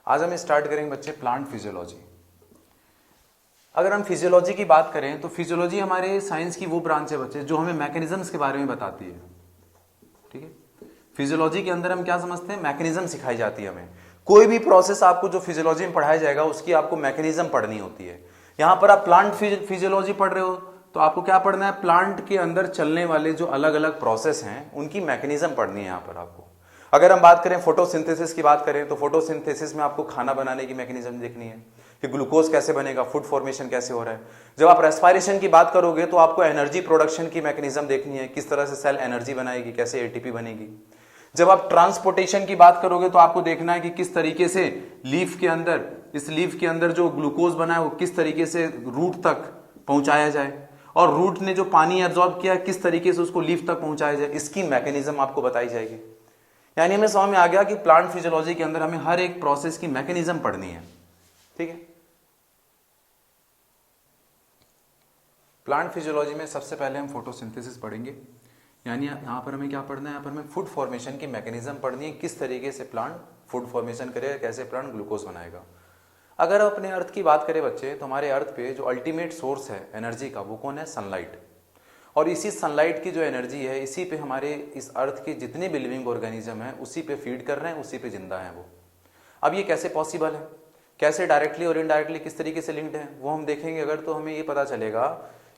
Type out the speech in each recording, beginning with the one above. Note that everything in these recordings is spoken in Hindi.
आज हम स्टार्ट करेंगे बच्चे प्लांट फिजियोलॉजी। अगर हम फिजियोलॉजी की बात करें तो फिजियोलॉजी हमारे साइंस की वो ब्रांच है बच्चे जो हमें मैकेनिज्म्स के बारे में बताती है। ठीक है, फिजियोलॉजी के अंदर हम क्या समझते हैं, मैकेनिज्म सिखाई जाती है हमें। कोई भी प्रोसेस आपको जो फिजियोलॉजी में पढ़ाया जाएगा उसकी आपको मैकेनिज्म पढ़नी होती है। यहां पर आप प्लांट फिजियोलॉजी पढ़ रहे हो तो आपको क्या पढ़ना है, प्लांट के अंदर चलने वाले जो अलग अलग प्रोसेस हैं उनकी मैकेनिज्म पढ़नी है यहां पर आपको। अगर हम बात करें फोटोसिंथेसिस की बात करें तो फोटोसिंथेसिस में आपको खाना बनाने की मैकेनिज्म देखनी है कि ग्लूकोज कैसे बनेगा, फूड फॉर्मेशन कैसे हो रहा है। जब आप रेस्पिरेशन की बात करोगे तो आपको एनर्जी प्रोडक्शन की मैकेनिज्म देखनी है, किस तरह से सेल एनर्जी बनाएगी, कैसे एटीपी बनेगी। जब आप ट्रांसपोर्टेशन की बात करोगे तो आपको देखना है कि किस तरीके से लीफ के अंदर, इस लीफ के अंदर जो ग्लूकोज बना है वो किस तरीके से रूट तक पहुंचाया जाए, और रूट ने जो पानी एब्जॉर्ब किया किस तरीके से उसको लीफ तक पहुंचाया जाए, इसकी मैकेनिज्म आपको बताई जाएगी। यानी हमें समझ में आ गया कि प्लांट फिजियोलॉजी के अंदर हमें हर एक प्रोसेस की मैकेनिज्म पढ़नी है। ठीक है, प्लांट फिजियोलॉजी में सबसे पहले हम फोटोसिंथेसिस पढ़ेंगे। यानी यहां पर हमें क्या पढ़ना है, यहां पर हमें फूड फॉर्मेशन की मैकेनिज्म पढ़नी है, किस तरीके से प्लांट फूड फॉर्मेशन करेगा, कैसे प्लांट ग्लूकोज बनाएगा। अगर हम अपने अर्थ की बात करें बच्चे तो हमारे अर्थ पे जो अल्टीमेट सोर्स है एनर्जी का वो कौन है, सनलाइट। और इसी सनलाइट की जो एनर्जी है इसी पे हमारे इस अर्थ के जितने भी लिविंग ऑर्गेनिज्म हैं उसी पे फीड कर रहे हैं, उसी पे जिंदा हैं वो। अब ये कैसे पॉसिबल है, कैसे डायरेक्टली और इनडायरेक्टली किस तरीके से लिंक्ड है वो हम देखेंगे अगर, तो हमें ये पता चलेगा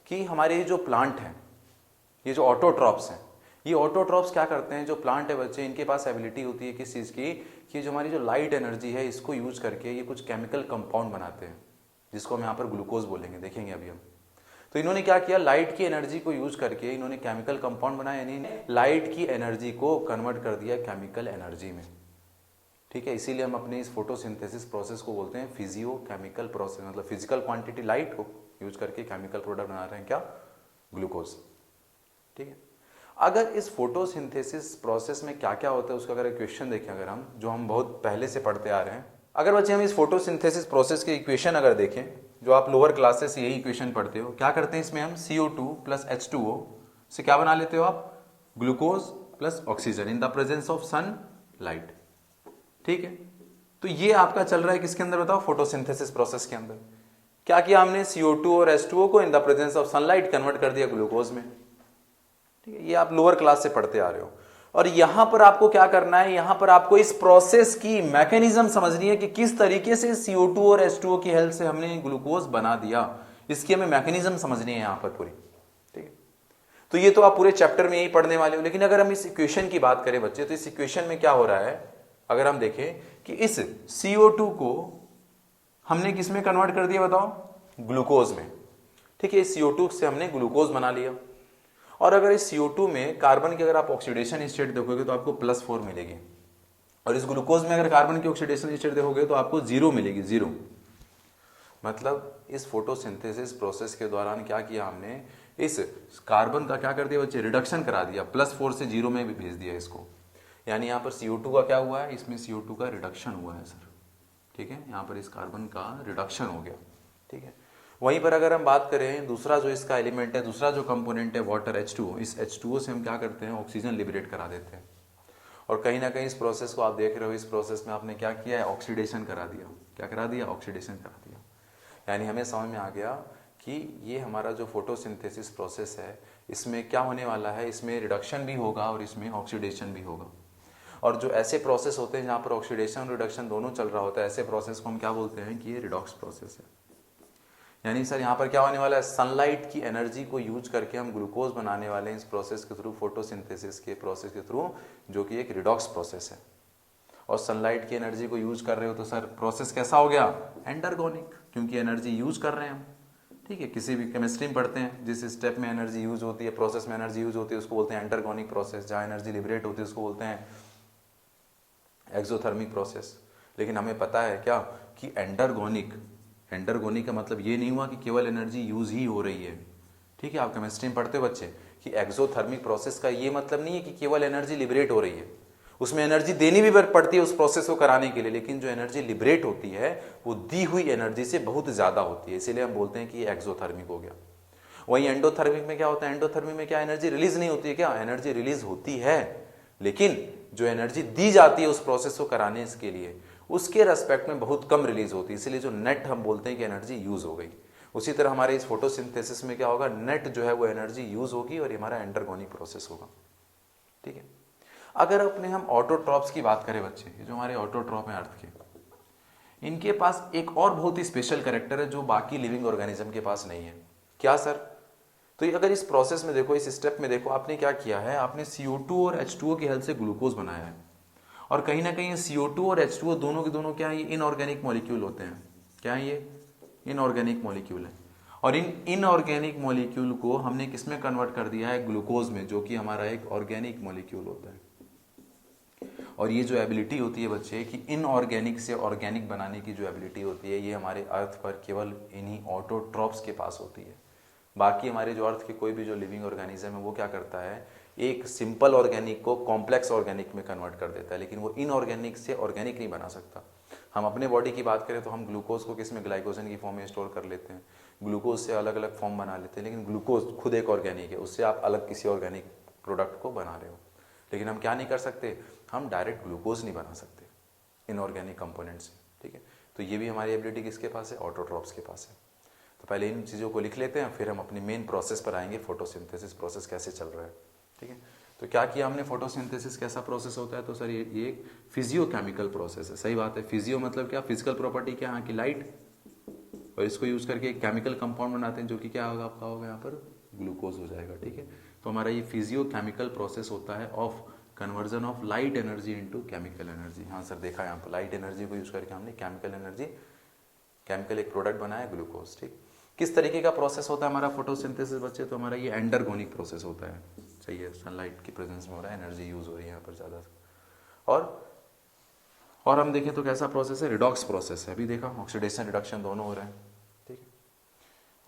कि हमारे जो प्लांट हैं, ये जो ऑटोट्रॉप्स हैं, ये ऑटोट्रॉप्स क्या करते हैं, जो प्लांट है बच्चे इनके पास एबिलिटी होती है किस चीज़ की, कि जो हमारी जो लाइट एनर्जी है इसको यूज करके ये कुछ केमिकल कंपाउंड बनाते हैं जिसको हम यहाँ पर ग्लूकोज बोलेंगे, देखेंगे अभी हम। तो इन्होंने क्या किया, लाइट की एनर्जी को यूज करके इन्होंने केमिकल कंपाउंड बनाया, यानी लाइट की एनर्जी को कन्वर्ट कर दिया केमिकल एनर्जी में। ठीक है, इसीलिए हम अपने इस फोटोसिंथेसिस प्रोसेस को बोलते हैं फिजियो केमिकल प्रोसेस, मतलब फिजिकल क्वांटिटी लाइट को यूज करके केमिकल प्रोडक्ट बना रहे हैं, क्या, ग्लूकोज। ठीक है, अगर इस फोटोसिंथेसिस प्रोसेस में क्या क्या होता है उसका अगर इक्वेशन देखें, अगर हम जो हम बहुत पहले से पढ़ते आ रहे हैं, अगर बच्चे हम इस फोटोसिंथेसिस प्रोसेस के इक्वेशन अगर देखें जो आप लोअर क्लासेस से यही इक्वेशन पढ़ते हो, क्या करते हैं इसमें हम CO2 प्लस H2O से क्या बना लेते हो आप, glucose plus oxygen in the presence of sun light. ठीक है, तो ये आपका चल रहा है किसके अंदर बताओ, फोटोसिंथेसिस प्रोसेस के अंदर। क्या किया हमने, CO2 और H2O को इन the presence of sunlight convert कर दिया ग्लूकोज में। ठीक है, ये आप लोअर क्लास से पढ़ते आ रहे हो। और यहां पर आपको क्या करना है, यहां पर आपको इस प्रोसेस की मैकेनिज्म समझनी है कि किस तरीके से CO2 और H2O की हेल्प से हमने ग्लूकोज बना दिया, इसकी हमें मैकेनिज्म समझनी है यहां पर पूरी। ठीक है, तो ये तो आप पूरे चैप्टर में यही पढ़ने वाले हो। लेकिन अगर हम इस इक्वेशन की बात करें बच्चे तो इस इक्वेशन में क्या हो रहा है, अगर हम देखें कि इस CO2 को हमने किस में कन्वर्ट कर दिया बताओ, ग्लूकोज में। ठीक है, इस CO2 से हमने ग्लूकोज बना लिया। और अगर इस CO2 में कार्बन की अगर आप ऑक्सीडेशन स्टेट देखोगे तो आपको +4 मिलेगी, और इस ग्लूकोज में अगर कार्बन की ऑक्सीडेशन स्टेट देखोगे तो आपको 0 मिलेगी, 0। मतलब इस फोटोसिंथेसिस प्रोसेस के दौरान क्या किया हमने, इस कार्बन का क्या कर दिया बच्चे, रिडक्शन करा दिया, +4 से 0 में भी भेज दिया इसको। यानी यहाँ पर CO2 का क्या हुआ है, इसमें CO2 का रिडक्शन हुआ है सर। ठीक है, यहाँ पर इस कार्बन का रिडक्शन हो गया। ठीक है, वहीं पर अगर हम बात करें दूसरा जो इसका एलिमेंट है, दूसरा जो कंपोनेंट है वाटर H2O, इस H2O से हम क्या करते हैं, ऑक्सीजन लिबरेट करा देते हैं। और कहीं ना कहीं इस प्रोसेस को आप देख रहे हो, इस प्रोसेस में आपने क्या किया है, ऑक्सीडेशन करा दिया। क्या करा दिया, ऑक्सीडेशन करा दिया। यानी हमें समझ में आ गया कि ये हमारा जो फोटोसिंथेसिस प्रोसेस है इसमें क्या होने वाला है, इसमें रिडक्शन भी होगा और इसमें ऑक्सीडेशन भी होगा। और जो ऐसे प्रोसेस होते हैं जहाँ पर ऑक्सीडेशन और रिडक्शन दोनों चल रहा होता है, ऐसे प्रोसेस को हम क्या बोलते हैं कि ये रिडॉक्स प्रोसेस है। यानी सर यहाँ पर क्या होने वाला है, सनलाइट की एनर्जी को यूज करके हम ग्लूकोज बनाने वाले हैं इस प्रोसेस के थ्रू, फोटोसिंथेसिस के प्रोसेस के थ्रू, जो कि एक रिडॉक्स प्रोसेस है। और सनलाइट की एनर्जी को यूज कर रहे हो तो सर प्रोसेस कैसा हो गया, एंटरगोनिक, क्योंकि एनर्जी यूज कर रहे हैं हम। ठीक है, किसी भी केमिस्ट्री में पढ़ते हैं जिस स्टेप में एनर्जी यूज होती है, प्रोसेस में एनर्जी यूज होती है, उसको बोलते हैं एंटरगोनिक प्रोसेस। जहाँ एनर्जी लिबरेट होती है उसको बोलते हैं एक्सोथर्मिक प्रोसेस। लेकिन हमें पता है क्या कि एंटरगोनिक का मतलब ये नहीं हुआ कि केवल एनर्जी यूज ही हो रही है। ठीक है, आप केमिस्ट्री में पढ़ते हो बच्चे कि एक्सोथर्मिक प्रोसेस का ये मतलब नहीं है कि केवल एनर्जी लिबरेट हो रही है, उसमें एनर्जी देनी भी पड़ती है उस प्रोसेस को कराने के लिए, लेकिन जो एनर्जी लिबरेट होती है वो दी हुई एनर्जी से बहुत ज्यादा होती है, इसीलिए हम बोलते हैं कि ये एक्सोथर्मिक हो गया। वहीं एंडोथर्मिक में क्या होता है, एंडोथर्मिक में क्या एनर्जी रिलीज नहीं होती है, क्या एनर्जी रिलीज होती है, लेकिन जो एनर्जी दी जाती है उस प्रोसेस को कराने के लिए उसके रेस्पेक्ट में बहुत कम रिलीज होती है, इसलिए जो नेट हम बोलते हैं कि एनर्जी यूज हो गई। उसी तरह हमारे इस फोटोसिंथेसिस में क्या होगा, नेट जो है वो एनर्जी यूज होगी और ये हमारा एंटरगोनिक प्रोसेस होगा। ठीक है, अगर अपने हम ऑटोट्रॉप्स की बात करें बच्चे, ये जो हमारे ऑटोट्रॉप हैं अर्थ के, इनके पास एक और बहुत ही स्पेशल कैरेक्टर है जो बाकी लिविंग ऑर्गेनिज्म के पास नहीं है। क्या सर? तो अगर इस प्रोसेस में देखो, इस स्टेप में देखो, आपने क्या किया है, आपने CO2 और H2O की हेल्प से ग्लूकोज बनाया है, और कहीं ना कहीं CO2 और H2O दोनों के दोनों क्या है, ये इनऑर्गेनिक मॉलिक्यूल होते हैं। क्या है ये? इनऑर्गेनिक मॉलिक्यूल है। और इन इनऑर्गेनिक मॉलिक्यूल को हमने किस में कन्वर्ट कर दिया है, ग्लूकोज में, जो कि हमारा एक ऑर्गेनिक मॉलिक्यूल होता है। और ये जो एबिलिटी होती है बच्चे कि इनऑर्गेनिक से ऑर्गेनिक बनाने की जो एबिलिटी होती है, ये हमारे अर्थ पर केवल इन्हीं ऑटोट्रॉप्स के पास होती है। बाकी हमारे जो अर्थ के कोई भी जो लिविंग ऑर्गेनिज्म है वो क्या करता है, एक सिंपल ऑर्गेनिक को कॉम्प्लेक्स ऑर्गेनिक में कन्वर्ट कर देता है, लेकिन वो इनऑर्गेनिक से ऑर्गेनिक नहीं बना सकता। हम अपने बॉडी की बात करें तो हम ग्लूकोज को किस में, ग्लाइकोजन की फॉर्म में स्टोर कर लेते हैं, ग्लूकोज से अलग अलग फॉर्म बना लेते हैं, लेकिन ग्लूकोज खुद एक ऑर्गेनिक है, उससे आप अलग किसी ऑर्गेनिक प्रोडक्ट को बना रहे हो। लेकिन हम क्या नहीं कर सकते, हम डायरेक्ट ग्लूकोज नहीं बना सकते इनऑर्गेनिक कंपोनेंट से। ठीक है, तो ये भी हमारी एबिलिटी किसके पास है, ऑटोट्रॉप्स के पास है। तो पहले इन चीज़ों को लिख लेते हैं, फिर हम अपनी मेन प्रोसेस पर आएंगे, फोटोसिंथेसिस प्रोसेस कैसे चल रहा है। ठीक है, तो क्या किया हमने, फोटोसिंथेसिस कैसा प्रोसेस होता है, तो सर ये एक फिजियोकेमिकल प्रोसेस है। सही बात है, फिजियो मतलब क्या, फिजिकल प्रॉपर्टी क्या, यहाँ की लाइट, और इसको यूज करके एक केमिकल कंपाउंड बनाते हैं जो कि क्या होगा, आपका होगा यहाँ पर ग्लूकोज हो जाएगा। ठीक है, तो हमारा ये फिजियोकेमिकल प्रोसेस होता है of conversion of light energy into chemical energy. हाँ सर, देखा यहाँ पर लाइट एनर्जी को यूज करके हमने केमिकल एनर्जी, केमिकल एक प्रोडक्ट बनाया ग्लूकोज। ठीक, किस तरीके का प्रोसेस होता है हमारा फोटोसिंथेसिस बच्चे, तो हमारा ये एंडरगोनिक प्रोसेस होता है। सही है, सनलाइट की प्रेजेंस में हो रहा है, एनर्जी यूज हो रही है यहाँ पर ज़्यादा। और हम देखें तो कैसा प्रोसेस है, रिडॉक्स प्रोसेस है। अभी देखा, ऑक्सीडेशन रिडक्शन दोनों हो रहे हैं। ठीक है,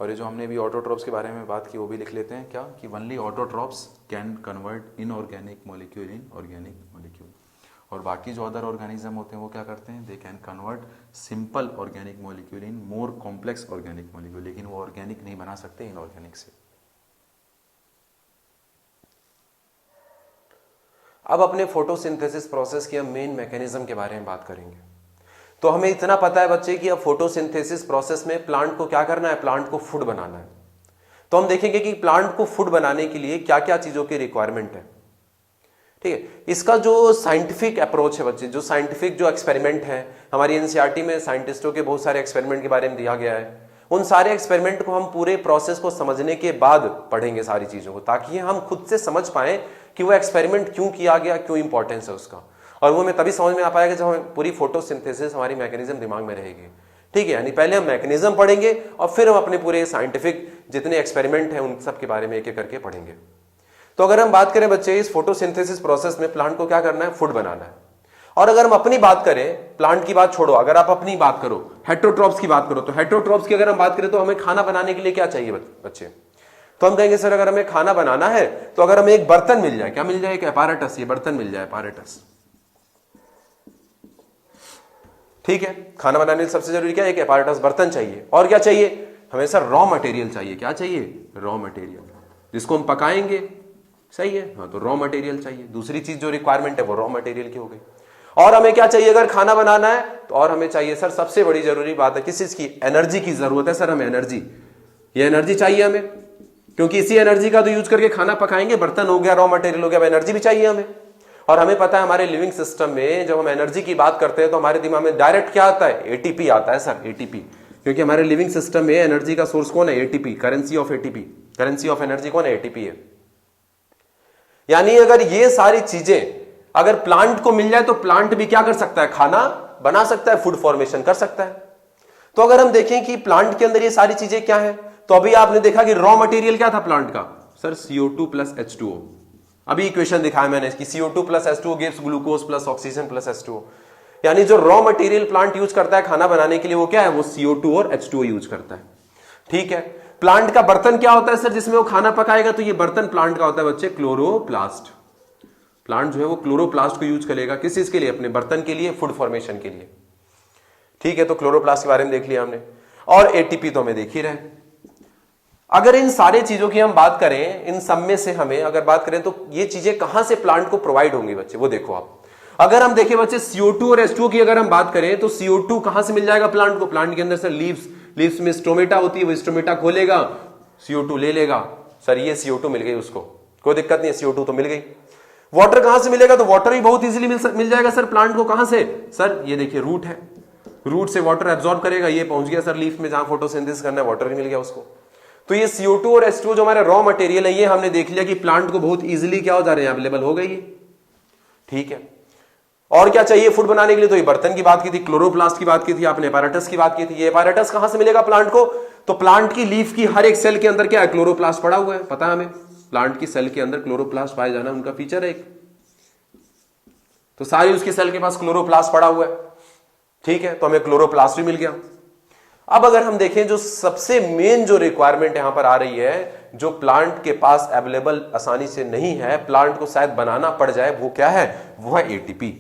और ये जो हमने अभी ऑटोट्रॉप्स के बारे में बात की वो भी लिख लेते हैं, क्या कि only autotrophs can convert inorganic molecule in organic molecule. और बाकी जो अदर ऑर्गेनिज्म होते हैं वो क्या करते हैं, they can convert simple organic molecule in more complex organic molecule, लेकिन वो ऑर्गेनिक नहीं बना सकते इनऑर्गेनिक से। अब अपने फोटोसिंथेसिस प्रोसेस के मेन मैकेनिज्म के बारे में बात करेंगे। तो हमें इतना पता है बच्चे कि अब फोटोसिंथेसिस प्रोसेस में प्लांट को क्या करना है, प्लांट को फूड बनाना है। तो हम देखेंगे कि प्लांट को फूड बनाने के लिए क्या क्या चीजों की रिक्वायरमेंट है। ठीक है, इसका जो साइंटिफिक अप्रोच है बच्चे, जो साइंटिफिक जो एक्सपेरिमेंट है, हमारी एनसीईआरटी में साइंटिस्टों के बहुत सारे एक्सपेरिमेंट के बारे में दिया गया है। उन सारे एक्सपेरिमेंट को हम पूरे प्रोसेस को समझने के बाद पढ़ेंगे सारी चीजों को, ताकि हम खुद से समझ पाए कि वो एक्सपेरिमेंट क्यों किया गया, क्यों इंपॉर्टेंस है उसका। और वो हमें तभी समझ में आ पाएगा जब हमें पूरी फोटोसिंथेसिस हमारी मैकेनिज्म दिमाग में रहेगी। ठीक है, यानी पहले हम मैकेनिज्म पढ़ेंगे और फिर हम अपने पूरे साइंटिफिक जितने एक्सपेरिमेंट हैं उन सब के बारे में एक एक करके पढ़ेंगे। तो अगर हम बात करें बच्चे, इस फोटोसिंथेसिस प्रोसेस में प्लांट को क्या करना है, फूड बनाना है। और अगर हम अपनी बात करें, प्लांट की बात छोड़ो, अगर आप अपनी बात करो, हेटेरोट्रॉप्स की बात करो, तो हेटेरोट्रॉप्स की अगर हम बात करें तो हमें खाना बनाने के लिए क्या चाहिए बच्चे, तो हम कहेंगे सर अगर हमें खाना बनाना है तो अगर हमें एक बर्तन मिल जाए, क्या मिल जाए, एक एपारेटस, ये बर्तन मिल जाए, एपारेटस। ठीक है, खाना बनाने के सबसे जरूरी क्या है, एक एपारेटस, बर्तन चाहिए। और क्या चाहिए हमें सर, रॉ मटेरियल चाहिए। क्या चाहिए, रॉ मटेरियल, जिसको हम पकाएंगे। सही है, हाँ, तो रॉ मटेरियल चाहिए। दूसरी चीज जो रिक्वायरमेंट है वो रॉ मटेरियल की हो गई। और हमें क्या चाहिए अगर खाना बनाना है, तो और हमें चाहिए सर, सबसे बड़ी जरूरी बात है किस चीज की, एनर्जी की जरूरत है सर, हमें एनर्जी, ये एनर्जी चाहिए हमें, क्योंकि इसी एनर्जी का तो यूज करके खाना पकाएंगे, बर्तन हो गया, रॉ मटेरियल हो गया, एनर्जी भी चाहिए हमें। और हमें पता है हमारे लिविंग सिस्टम में जब हम एनर्जी की बात करते हैं तो हमारे दिमाग में डायरेक्ट क्या आता है, एटीपी आता है सर, एटीपी। क्योंकि हमारे लिविंग सिस्टम में एनर्जी का सोर्स कौन है, ATP, currency of ATP, currency of energy कौन है, एटीपी है। यानी अगर ये सारी चीजें अगर प्लांट को मिल जाए तो प्लांट भी क्या कर सकता है, खाना बना सकता है, फूड फॉर्मेशन कर सकता है। तो अगर हम देखें कि प्लांट के अंदर ये सारी चीजें क्या है, तो अभी आपने देखा कि रॉ मटेरियल क्या था प्लांट का, सर CO2 प्लस H2O। अभी इक्वेशन दिखाया मैंने कि CO2 plus H2O gives glucose plus oxygen plus H2O। यानी जो रॉ मटेरियल प्लांट यूज करता है खाना बनाने के लिए वो क्या है, वो CO2 और H2O यूज करता है। ठीक है, प्लांट का बर्तन क्या होता है सर जिसमें वो खाना पकाएगा, तो ये बर्तन प्लांट का होता है बच्चे, क्लोरोप्लास्ट। प्लांट जो है वो क्लोरोप्लास्ट को यूज करेगा किस चीज के लिए, अपने बर्तन के लिए, फूड फॉर्मेशन के लिए। ठीक है, तो क्लोरोप्लास्ट के बारे में देख लिया हमने, और एटीपी तो हमें देख ही रहे। अगर इन सारी चीजों की हम बात करें, इन सब में से हमें अगर बात करें तो ये चीजें कहां से प्लांट को प्रोवाइड होंगी बच्चे, वो देखो आप। अगर हम देखें बच्चे CO2 और H2O की अगर हम बात करें तो CO2 कहां से मिल जाएगा प्लांट को? प्लांट के अंदर सर लीव्स में स्टोमेटा होती है, वो स्टोमेटा खोलेगा, CO2 ले लेगा। सर ये CO2 मिल गई उसको, कोई दिक्कत नहीं है, CO2 तो मिल गई। वाटर कहां से मिलेगा? तो वाटर भी बहुत इजीली मिल जाएगा सर प्लांट को। कहां से? सर ये देखिए रूट है, रूट से वाटर एब्जॉर्ब करेगा, ये पहुंच गया सर लीफ में, जहां फोटोसिंथेसिस करना है, वाटर भी मिल गया उसको। तो ये CO2 और H2O जो हमारा रॉ मटेरियल है, ये हमने देख लिया कि प्लांट को बहुत इजीली क्या हो जा रहे हैं, अवेलेबल हो गई है। ठीक है, और क्या चाहिए फूड बनाने के लिए? तो ये बर्तन की बात की थी, क्लोरोप्लास्ट की बात की थी आपने, एपारेटस की बात की थी। ये एपारेटस कहां से मिलेगा प्लांट को? तो प्लांट की लीफ की हर एक सेल के अंदर क्या है? क्लोरोप्लास्ट पड़ा हुआ है, पता है हमें। प्लांट की सेल के अंदर क्लोरोप्लास्ट पाए जाना उनका फीचर है एक, तो सारी उसकी सेल के पास क्लोरोप्लास्ट पड़ा हुआ है। ठीक है, तो हमें क्लोरोप्लास्ट भी मिल गया। अब अगर हम देखें जो सबसे मेन जो रिक्वायरमेंट यहां पर आ रही है, जो प्लांट के पास अवेलेबल आसानी से नहीं है, प्लांट को शायद बनाना पड़ जाए, वो क्या है? वो है ATP।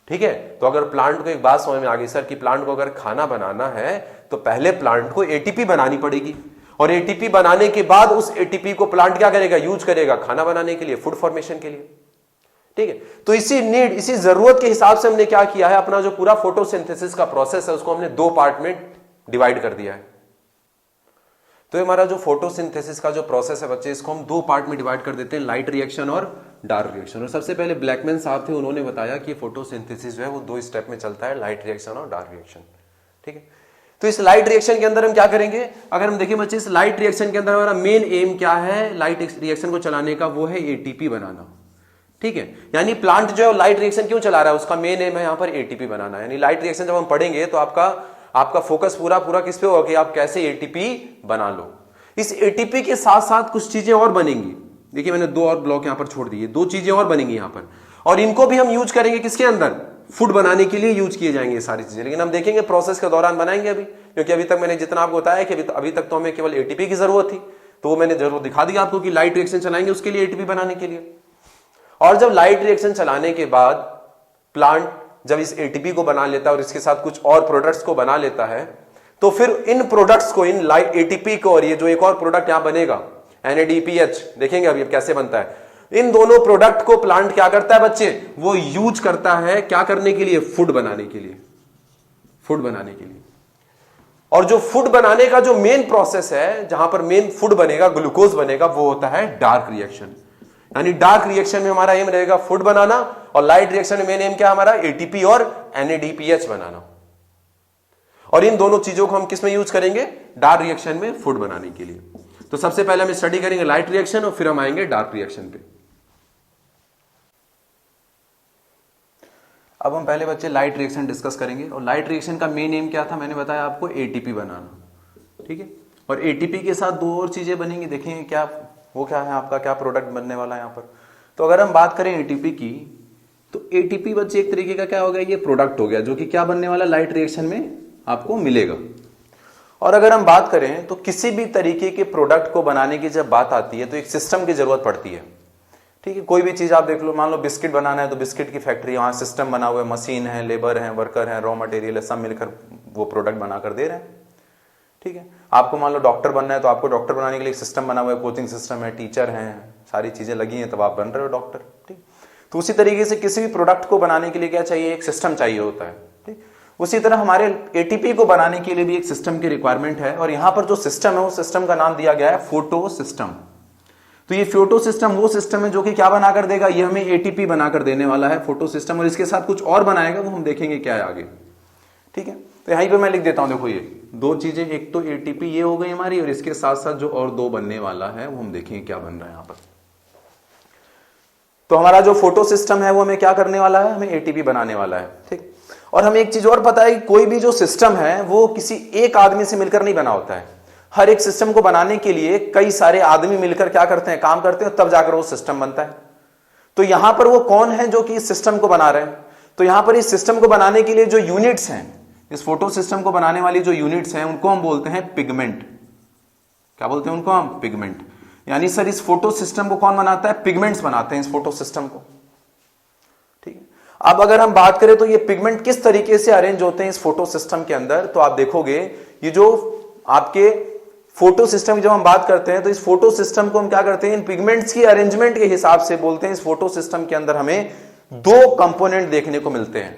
ठीक है, तो अगर प्लांट को एक बात समझ में आ गई सर कि प्लांट को अगर खाना बनाना है तो पहले प्लांट को ATP बनानी पड़ेगी, और ATP बनाने के बाद उस ATP को प्लांट क्या करेगा? यूज करेगा खाना बनाने के लिए, फूड फॉर्मेशन के लिए। ठीक है, तो इसी नीड, इसी जरूरत के हिसाब से हमने क्या किया है, अपना जो पूरा फोटोसिंथेसिस का प्रोसेस है उसको हमने 2 पार्ट में डिवाइड कर दिया है। तो हमारा जो फोटोसिंथेसिस का जो प्रोसेस है बच्चे, इसको हम 2 पार्ट में डिवाइड कर देते हैं, लाइट रिएक्शन और डार्क रिएक्शन। और सबसे पहले ब्लैकमैन साहब थे, उन्होंने बताया कि फोटोसिंथेसिस जो है वो 2 स्टेप में चलता है, लाइट रिएक्शन और डार्क रिएक्शन। ठीक है, तो इस लाइट रिएक्शन के अंदर हम क्या करेंगे? अगर हम देखें बच्चे, इस लाइट रिएक्शन के अंदर हमारा मेन एम क्या है लाइट रिएक्शन को चलाने का? वो है ATP बनाना। ठीक है, यानी प्लांट जो है लाइट रिएक्शन क्यों चला रहा है, उसका मेन एम है यहां पर ATP बनाना। यानी लाइट रिएक्शन जब हम पढ़ेंगे तो आपका फोकस पूरा किस पे होगा कि आप कैसे ATP बना लो। इस ATP के साथ साथ कुछ चीजें और बनेंगी। देखिए मैंने 2 और ब्लॉक यहां पर छोड़ दिए, 2 चीजें और बनेंगी यहां पर, और इनको भी हम यूज करेंगे किसके अंदर? फूड बनाने के लिए यूज किए जाएंगे ये सारी चीजें, लेकिन हम देखेंगे प्रोसेस के दौरान बनाएंगे अभी, क्योंकि अभी तक मैंने जितना आपको बताया कि अभी तक तो हमें केवल ATP की जरूरत थी, तो वो मैंने जरूर दिखा दिया आपको कि लाइट रिएक्शन चलाएंगे उसके लिए ATP बनाने के लिए। और जब लाइट रिएक्शन चलाने के बाद प्लांट जब इस ATP को बना लेता है और इसके साथ कुछ और प्रोडक्ट्स को बना लेता है, तो फिर इन प्रोडक्ट्स को, इन लाइट ATP को, और ये जो एक और प्रोडक्ट यहां बनेगा NADPH, देखेंगे अभी कैसे बनता है, इन दोनों प्रोडक्ट को प्लांट क्या करता है बच्चे? वो यूज करता है क्या करने के लिए? फूड बनाने के लिए, फूड बनाने के लिए। और जो फूड बनाने का जो मेन प्रोसेस है, जहां पर मेन फूड बनेगा, ग्लूकोज बनेगा, वो होता है डार्क रिएक्शन। यानी डार्क रिएक्शन में हमारा एम रहेगा फूड बनाना, और लाइट रिएक्शन में मेन एम क्या हमारा? ATP और NADPH बनाना। और इन दोनों चीजों को हम किस में यूज करेंगे? डार्क रिएक्शन में, फूड बनाने के लिए। तो सबसे पहले हम स्टडी करेंगे लाइट रिएक्शन और फिर हम आएंगे डार्क रिएक्शन पे। अब हम पहले बच्चे लाइट रिएक्शन डिस्कस करेंगे, और लाइट रिएक्शन का मेन एम क्या था? मैंने बताया आपको, ATP बनाना। ठीक है, और ATP के साथ 2 और चीजें बनेंगी, देखेंगे क्या वो क्या है, आपका क्या प्रोडक्ट बनने वाला है यहाँ पर। तो अगर हम बात करें ATP की, तो ATP बच्चे एक तरीके का क्या हो गया? ये प्रोडक्ट हो गया जो कि क्या बनने वाला? लाइट रिएक्शन में आपको मिलेगा। और अगर हम बात करें तो किसी भी तरीके के प्रोडक्ट को बनाने की जब बात आती है तो एक सिस्टम की जरूरत पड़ती है। ठीक है, कोई भी चीज आप देख लो, मान लो बिस्किट बनाना है तो बिस्किट की फैक्ट्री, वहां सिस्टम बना हुआ है, मशीन है, लेबर है, वर्कर है, रॉ मटेरियल है, सब मिलकर वो प्रोडक्ट बनाकर दे रहे हैं। ठीक है, आपको मान लो डॉक्टर बनना है तो आपको डॉक्टर बनाने के लिए एक सिस्टम बना हुआ है, कोचिंग सिस्टम है, टीचर हैं, सारी चीजें लगी हैं, तब आप बन रहे हो डॉक्टर। ठीक, तो उसी तरीके से किसी भी प्रोडक्ट को बनाने के लिए क्या चाहिए? एक सिस्टम चाहिए होता है। ठीक, उसी तरह हमारे ATP को बनाने के लिए भी एक सिस्टम की रिक्वायरमेंट है, और यहां पर जो सिस्टम है उस सिस्टम का नाम दिया गया है फोटो सिस्टम। तो ये फोटो सिस्टम वो सिस्टम है जो कि क्या बनाकर देगा? ये हमें ATP बनाकर देने वाला है फोटो सिस्टम, और इसके साथ कुछ और बनाएगा, वो हम देखेंगे क्या है आगे। ठीक है, तो यहीं पे मैं लिख देता हूं, देखो ये 2 चीजें, एक तो ATP ये हो गई हमारी, और इसके साथ साथ जो और 2 बनने वाला है वो हम देखेंगे क्या बन रहा है यहां पर। तो हमारा जो फोटो सिस्टम है वो हमें क्या करने वाला है? हमें ATP बनाने वाला है। ठीक, और हमें एक चीज और पता है कि कोई भी जो सिस्टम है वो किसी एक आदमी से मिलकर नहीं बना होता है। हर एक सिस्टम को बनाने के लिए कई सारे आदमी मिलकर क्या करते हैं? काम करते हैं, तब जाकर वो सिस्टम बनता है। तो यहां पर वो कौन है जो कि इस सिस्टम को बना रहे हैं? तो यहां पर इस सिस्टम को बनाने के लिए जो यूनिट्स हैं, इस फोटो सिस्टम को बनाने वाली जो यूनिट्स हैं, उनको हम बोलते हैं पिगमेंट। क्या बोलते हैं उनको हम? पिगमेंट। यानी सर इस फोटो सिस्टम को कौन बनाता है? पिगमेंट्स बनाते हैं इस फोटो सिस्टम को। ठीक है, अब अगर हम बात करें तो ये पिगमेंट किस तरीके से अरेंज होते हैं इस फोटो सिस्टम के अंदर, तो आप देखोगे ये जो आपके फोटो सिस्टम की जब हम बात करते हैं तो इस फोटो सिस्टम को हम क्या करते हैं? इन पिगमेंट्स की अरेंजमेंट के हिसाब से बोलते हैं इस फोटो सिस्टम के अंदर हमें दो कंपोनेंट देखने को मिलते हैं।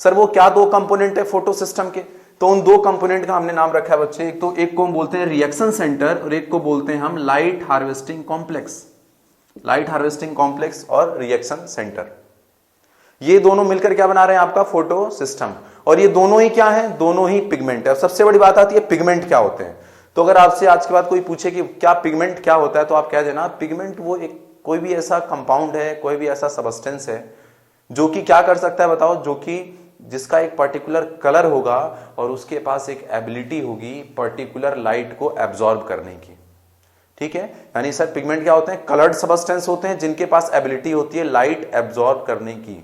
सर वो क्या दो कंपोनेंट है फोटो सिस्टम के? तो उन दो कंपोनेंट का हमने नाम रखा है बच्चे, एक को हम बोलते हैं रिएक्शन सेंटर और एक को बोलते हैं हम light harvesting complex. Light harvesting complex और रिएक्शन सेंटर, ये दोनों मिलकर क्या बना रहे हैं? आपका फोटो सिस्टम। और ये दोनों ही क्या है? दोनों ही पिगमेंट है। और सबसे बड़ी बात आती है पिगमेंट क्या होते हैं। तो अगर आपसे आज के बाद कोई पूछे कि क्या पिगमेंट क्या होता है, तो आप कह देना पिगमेंट वो एक कोई भी ऐसा कंपाउंड है, कोई भी ऐसा सबस्टेंस है जो कि क्या कर सकता है बताओ, जो कि जिसका एक पर्टिकुलर कलर होगा और उसके पास एक एबिलिटी होगी पर्टिकुलर लाइट को एब्जॉर्ब करने की। ठीक है, यानी सर पिगमेंट क्या होते हैं? कलर्ड सबस्टेंस होते हैं जिनके पास एबिलिटी होती है लाइट एब्जॉर्ब करने की।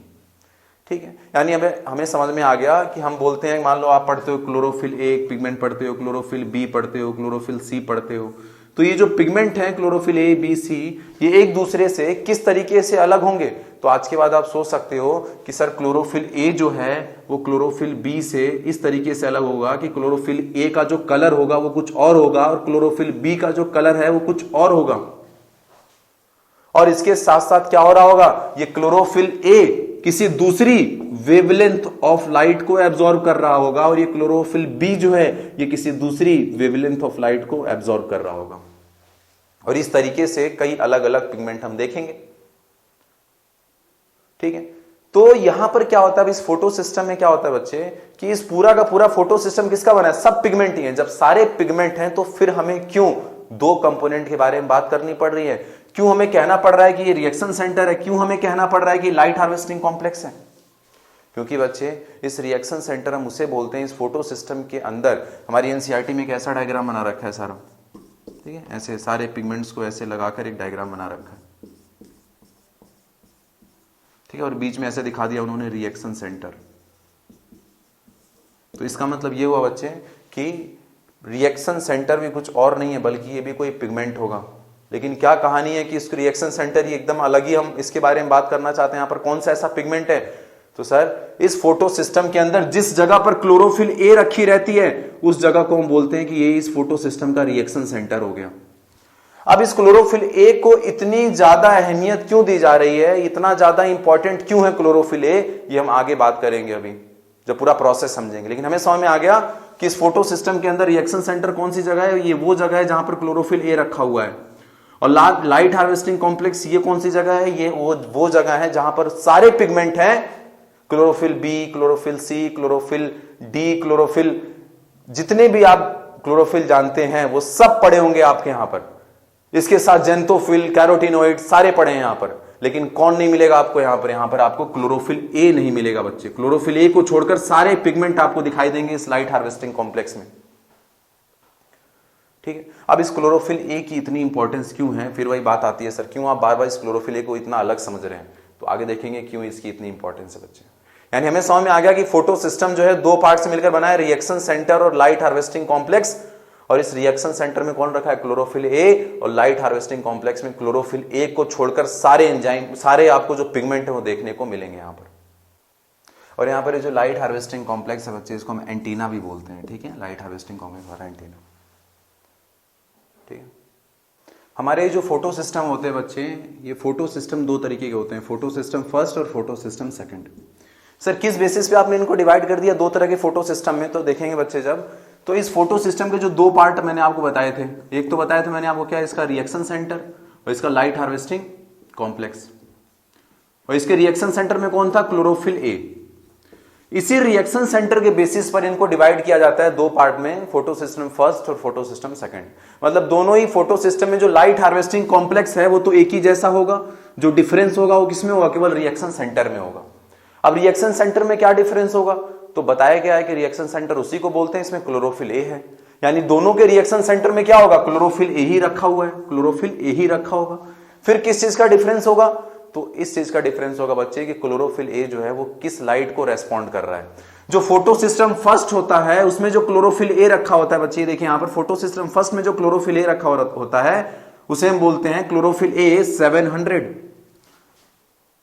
ठीक है, यानी हमें समझ में आ गया कि हम बोलते हैं, मान लो आप पढ़ते हो क्लोरोफिल ए एक पिगमेंट पढ़ते हो, क्लोरोफिल बी पढ़ते हो, क्लोरोफिल सी पढ़ते हो, तो ये जो पिगमेंट है क्लोरोफिल ए बी सी, ये एक दूसरे से किस तरीके से अलग होंगे? तो आज के बाद आप सोच सकते हो कि सर क्लोरोफिल ए जो है वो क्लोरोफिल बी से इस तरीके से अलग होगा कि क्लोरोफिल ए का जो कलर होगा वो कुछ और होगा और क्लोरोफिल बी का जो कलर है वो कुछ और होगा। और इसके साथ साथ क्या हो रहा होगा? ये क्लोरोफिल ए किसी दूसरी वेवलेंथ ऑफ लाइट को एब्जॉर्ब कर रहा होगा और ये क्लोरोफिल बी जो है ये किसी दूसरी वेवलेंथ ऑफ लाइट को एब्जॉर्ब कर रहा होगा। और इस तरीके से कई अलग अलग पिगमेंट हम देखेंगे। ठीक है, तो यहां पर क्या होता है, इस फोटो सिस्टम में क्या होता है बच्चे कि इस पूरा का पूरा फोटो सिस्टम किसका बना है? सब पिगमेंट ही है। जब सारे पिगमेंट हैं तो फिर हमें क्यों दो कंपोनेंट के बारे में बात करनी पड़ रही है? क्यों हमें कहना पड़ रहा है कि ये रिएक्शन सेंटर है? क्यों हमें कहना पड़ रहा है कि लाइट हार्वेस्टिंग कॉम्प्लेक्स है? क्योंकि बच्चे इस रिएक्शन सेंटर हम उसे बोलते हैं, इस फोटो सिस्टम के अंदर हमारी एनसीईआरटी में एक ऐसा डायग्राम बना रखा है सारा। ठीक है, ऐसे सारे पिगमेंट्स को ऐसे लगाकर एक डायग्राम बना रखा है। ठीक है, और बीच में ऐसे दिखा दिया उन्होंने रिएक्शन सेंटर। तो इसका मतलब ये हुआ बच्चे कि रिएक्शन सेंटर भी कुछ और नहीं है बल्कि ये भी कोई पिगमेंट होगा। लेकिन क्या कहानी है कि इसको रिएक्शन सेंटर ही एकदम अलग ही हम इसके बारे में बात करना चाहते हैं। यहां पर कौन सा ऐसा पिगमेंट है? तो सर इस फोटो सिस्टम के अंदर जिस जगह पर क्लोरोफिल ए रखी रहती है उस जगह को हम बोलते हैं कि ये इस फोटो सिस्टम का रिएक्शन सेंटर हो गया। अब इस क्लोरोफिल ए को इतनी ज्यादा अहमियत क्यों दी जा रही है, इतना ज्यादा इंपॉर्टेंट क्यों है क्लोरोफिल ए, ये हम आगे बात करेंगे अभी जब पूरा प्रोसेस समझेंगे। लेकिन हमें समझ में आ गया कि इस फोटो सिस्टम के अंदर रिएक्शन सेंटर कौन सी जगह है? ये वो जगह है जहां पर क्लोरोफिल ए रखा हुआ है। और लाइट हार्वेस्टिंग कॉम्प्लेक्स ये कौन सी जगह है? ये वो जगह है जहां पर सारे पिगमेंट हैं, chlorophyll B, chlorophyll C, chlorophyll D, chlorophyll जितने भी आप क्लोरोफिल जानते हैं वो सब पड़े होंगे आपके यहां पर। इसके साथ जेंथोफिल, कैरोटीनोइड सारे पड़े हैं यहां पर। लेकिन कौन नहीं मिलेगा आपको यहां पर? यहां पर आपको क्लोरोफिल ए नहीं मिलेगा बच्चे। क्लोरोफिल ए को छोड़कर सारे पिगमेंट आपको दिखाई देंगे इस लाइट हार्वेस्टिंग कॉम्प्लेक्स में। ठीक है, अब इस क्लोरोफिल ए की इतनी इंपॉर्टेंस क्यों है? फिर वही बात आती है, सर क्यों आप बार बार इस क्लोरोफिल ए को इतना अलग समझ रहे हैं? तो आगे देखेंगे क्यों इसकी इतनी इंपॉर्टेंस है बच्चे। यानी हमें समझ में आ गया कि फोटो सिस्टम जो है दो पार्ट से मिलकर बना है, रिएक्शन सेंटर और लाइट हार्वेस्टिंग कॉम्प्लेक्स। और इस रिएक्शन सेंटर में कौन रखा है? Chlorophyll A. और लाइट हार्वेस्टिंग कॉम्प्लेक्स में क्लोरोफिल ए को छोड़कर सारे एंजाइम, सारे आपको जो पिगमेंट है वो देखने को मिलेंगे यहां पर। और यहां पर ये जो लाइट हार्वेस्टिंग कॉम्प्लेक्स है बच्चे, इसको हम एंटीना भी बोलते हैं। ठीक है, लाइट हार्वेस्टिंग कॉम्प्लेक्स वाला एंटीना। ठीक है, हमारे जो फोटो सिस्टम होते हैं बच्चे, ये फोटो सिस्टम दो तरीके के होते हैं, फोटो सिस्टम फर्स्ट और फोटो सिस्टम सेकंड। सर किस बेसिस पे आपने इनको डिवाइड कर दिया दो तरह के फोटो सिस्टम में? तो देखेंगे बच्चे जब, तो इस फोटो सिस्टम के जो दो पार्ट मैंने आपको बताए थे, एक तो बताया था मैंने आपको क्या, इसका रिएक्शन सेंटर और इसका लाइट हार्वेस्टिंग कॉम्प्लेक्स। और इसके रिएक्शन सेंटर में कौन था? Chlorophyll A. इसी रिएक्शन सेंटर के बेसिस पर इनको डिवाइड किया जाता है दो पार्ट में, फोटो सिस्टम फर्स्ट और फोटो सिस्टम सेकंड। मतलब दोनों ही फोटो सिस्टम में जो लाइट हार्वेस्टिंग कॉम्प्लेक्स है वो तो एक ही जैसा होगा, जो डिफरेंस होगा वो किसमें होगा? केवल रिएक्शन सेंटर में होगा। अब रिएक्शन सेंटर में क्या डिफरेंस होगा? तो बताया गया है कि रिएक्शन सेंटर उसी को बोलते हैं, इसमें क्लोरोफिल ए है। यानी दोनों के रिएक्शन सेंटर में क्या होगा? क्लोरोफिल ए ही रखा हुआ है, क्लोरोफिल ए ही रखा होगा। फिर किस चीज का डिफरेंस होगा? तो इस चीज का डिफरेंस होगा बच्चे कि क्लोरोफिल ए जो है वो किस लाइट को रेस्पॉन्ड कर रहा है। जो फोटो सिस्टम फर्स्ट होता है उसमें जो क्लोरोफिल ए रखा होता है बच्चे, देखिए यहां पर फोटो सिस्टम फर्स्ट में जो क्लोरोफिल ए रखा होता है उसे हम बोलते हैं क्लोरोफिल ए 700।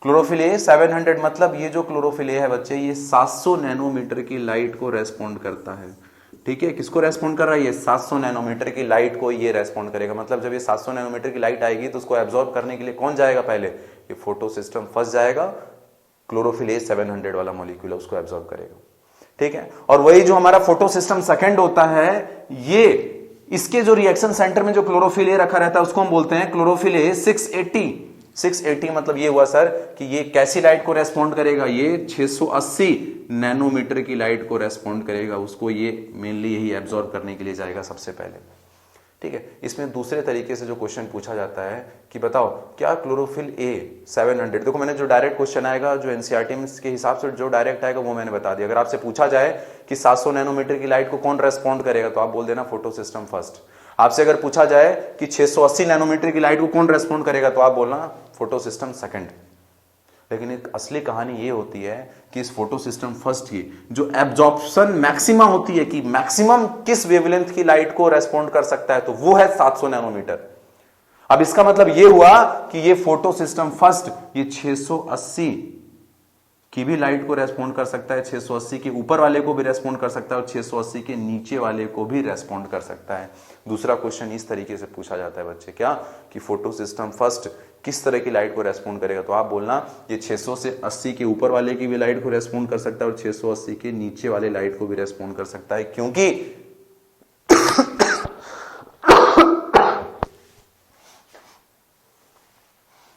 क्लोरोफिल ए 700 मतलब ये जो क्लोरोफिल ए है बच्चे, ये 700 नैनोमीटर की लाइट को रेस्पॉन्ड करता है। ठीक है, किसको रेस्पॉन्ड कर रहा है? ये 700 नैनोमीटर की लाइट को ये रेस्पॉन्ड करेगा। मतलब जब ये 700 नैनोमीटर की लाइट आएगी तो उसको एब्जॉर्ब करने के लिए कौन जाएगा? पहले ये फोटो सिस्टम फर्स्ट जाएगा, क्लोरोफिल ए 700 वाला मॉलिक्यूल है उसको एब्जॉर्ब करेगा, ठीक है। और वही जो हमारा फोटो सिस्टम सेकंड होता है, ये इसके जो रिएक्शन सेंटर में जो क्लोरोफिल ए रखा रहता है उसको हम बोलते हैं क्लोरोफिल ए 680। 680 मतलब ये हुआ सर कि ये कैसी लाइट को रेस्पॉन्ड करेगा, ये 680 नैनोमीटर की लाइट को रेस्पॉन्ड करेगा, उसको ये मेनली यही एब्जॉर्ब करने के लिए जाएगा सबसे पहले, ठीक है। इसमें दूसरे तरीके से जो क्वेश्चन पूछा जाता है कि बताओ क्या क्लोरोफिल ए 700, देखो मैंने जो डायरेक्ट क्वेश्चन आएगा जो एनसीईआरटी में के हिसाब से जो डायरेक्ट आएगा वो मैंने बता दिया। अगर आपसे पूछा जाए कि 700 नैनोमीटर की लाइट को कौन रेस्पॉन्ड करेगा तो आप बोल देना फोटो सिस्टम फर्स्ट। आपसे अगर पूछा जाए कि 680 नैनोमीटर की लाइट को कौन रेस्पॉन्ड करेगा तो आप बोलना फोटो सिस्टम सेकंड। लेकिन एक असली कहानी ये होती है कि इस फोटो सिस्टम फर्स्ट की जो एब्जॉर्प्शन मैक्सिमा होती है कि मैक्सिमम किस वेवलेंथ की लाइट को रेस्पॉन्ड कर सकता है तो वो है 700 नैनोमीटर। अब इसका मतलब ये हुआ कि ये फोटो सिस्टम फर्स्ट ये 680 की भी लाइट को रेस्पॉन्ड कर सकता है, 680 के ऊपर वाले को भी रेस्पॉन्ड कर सकता है और 680 के नीचे वाले को भी रेस्पॉन्ड कर सकता है। दूसरा क्वेश्चन इस तरीके से पूछा जाता है बच्चे, क्या कि फोटो सिस्टम फर्स्ट किस तरह की लाइट को रेस्पॉन्ड करेगा तो आप बोलना ये 600 से 80 के ऊपर वाले की भी लाइट को रेस्पॉन्ड कर सकता है और 680 के नीचे वाले लाइट को भी रेस्पॉन्ड कर सकता है,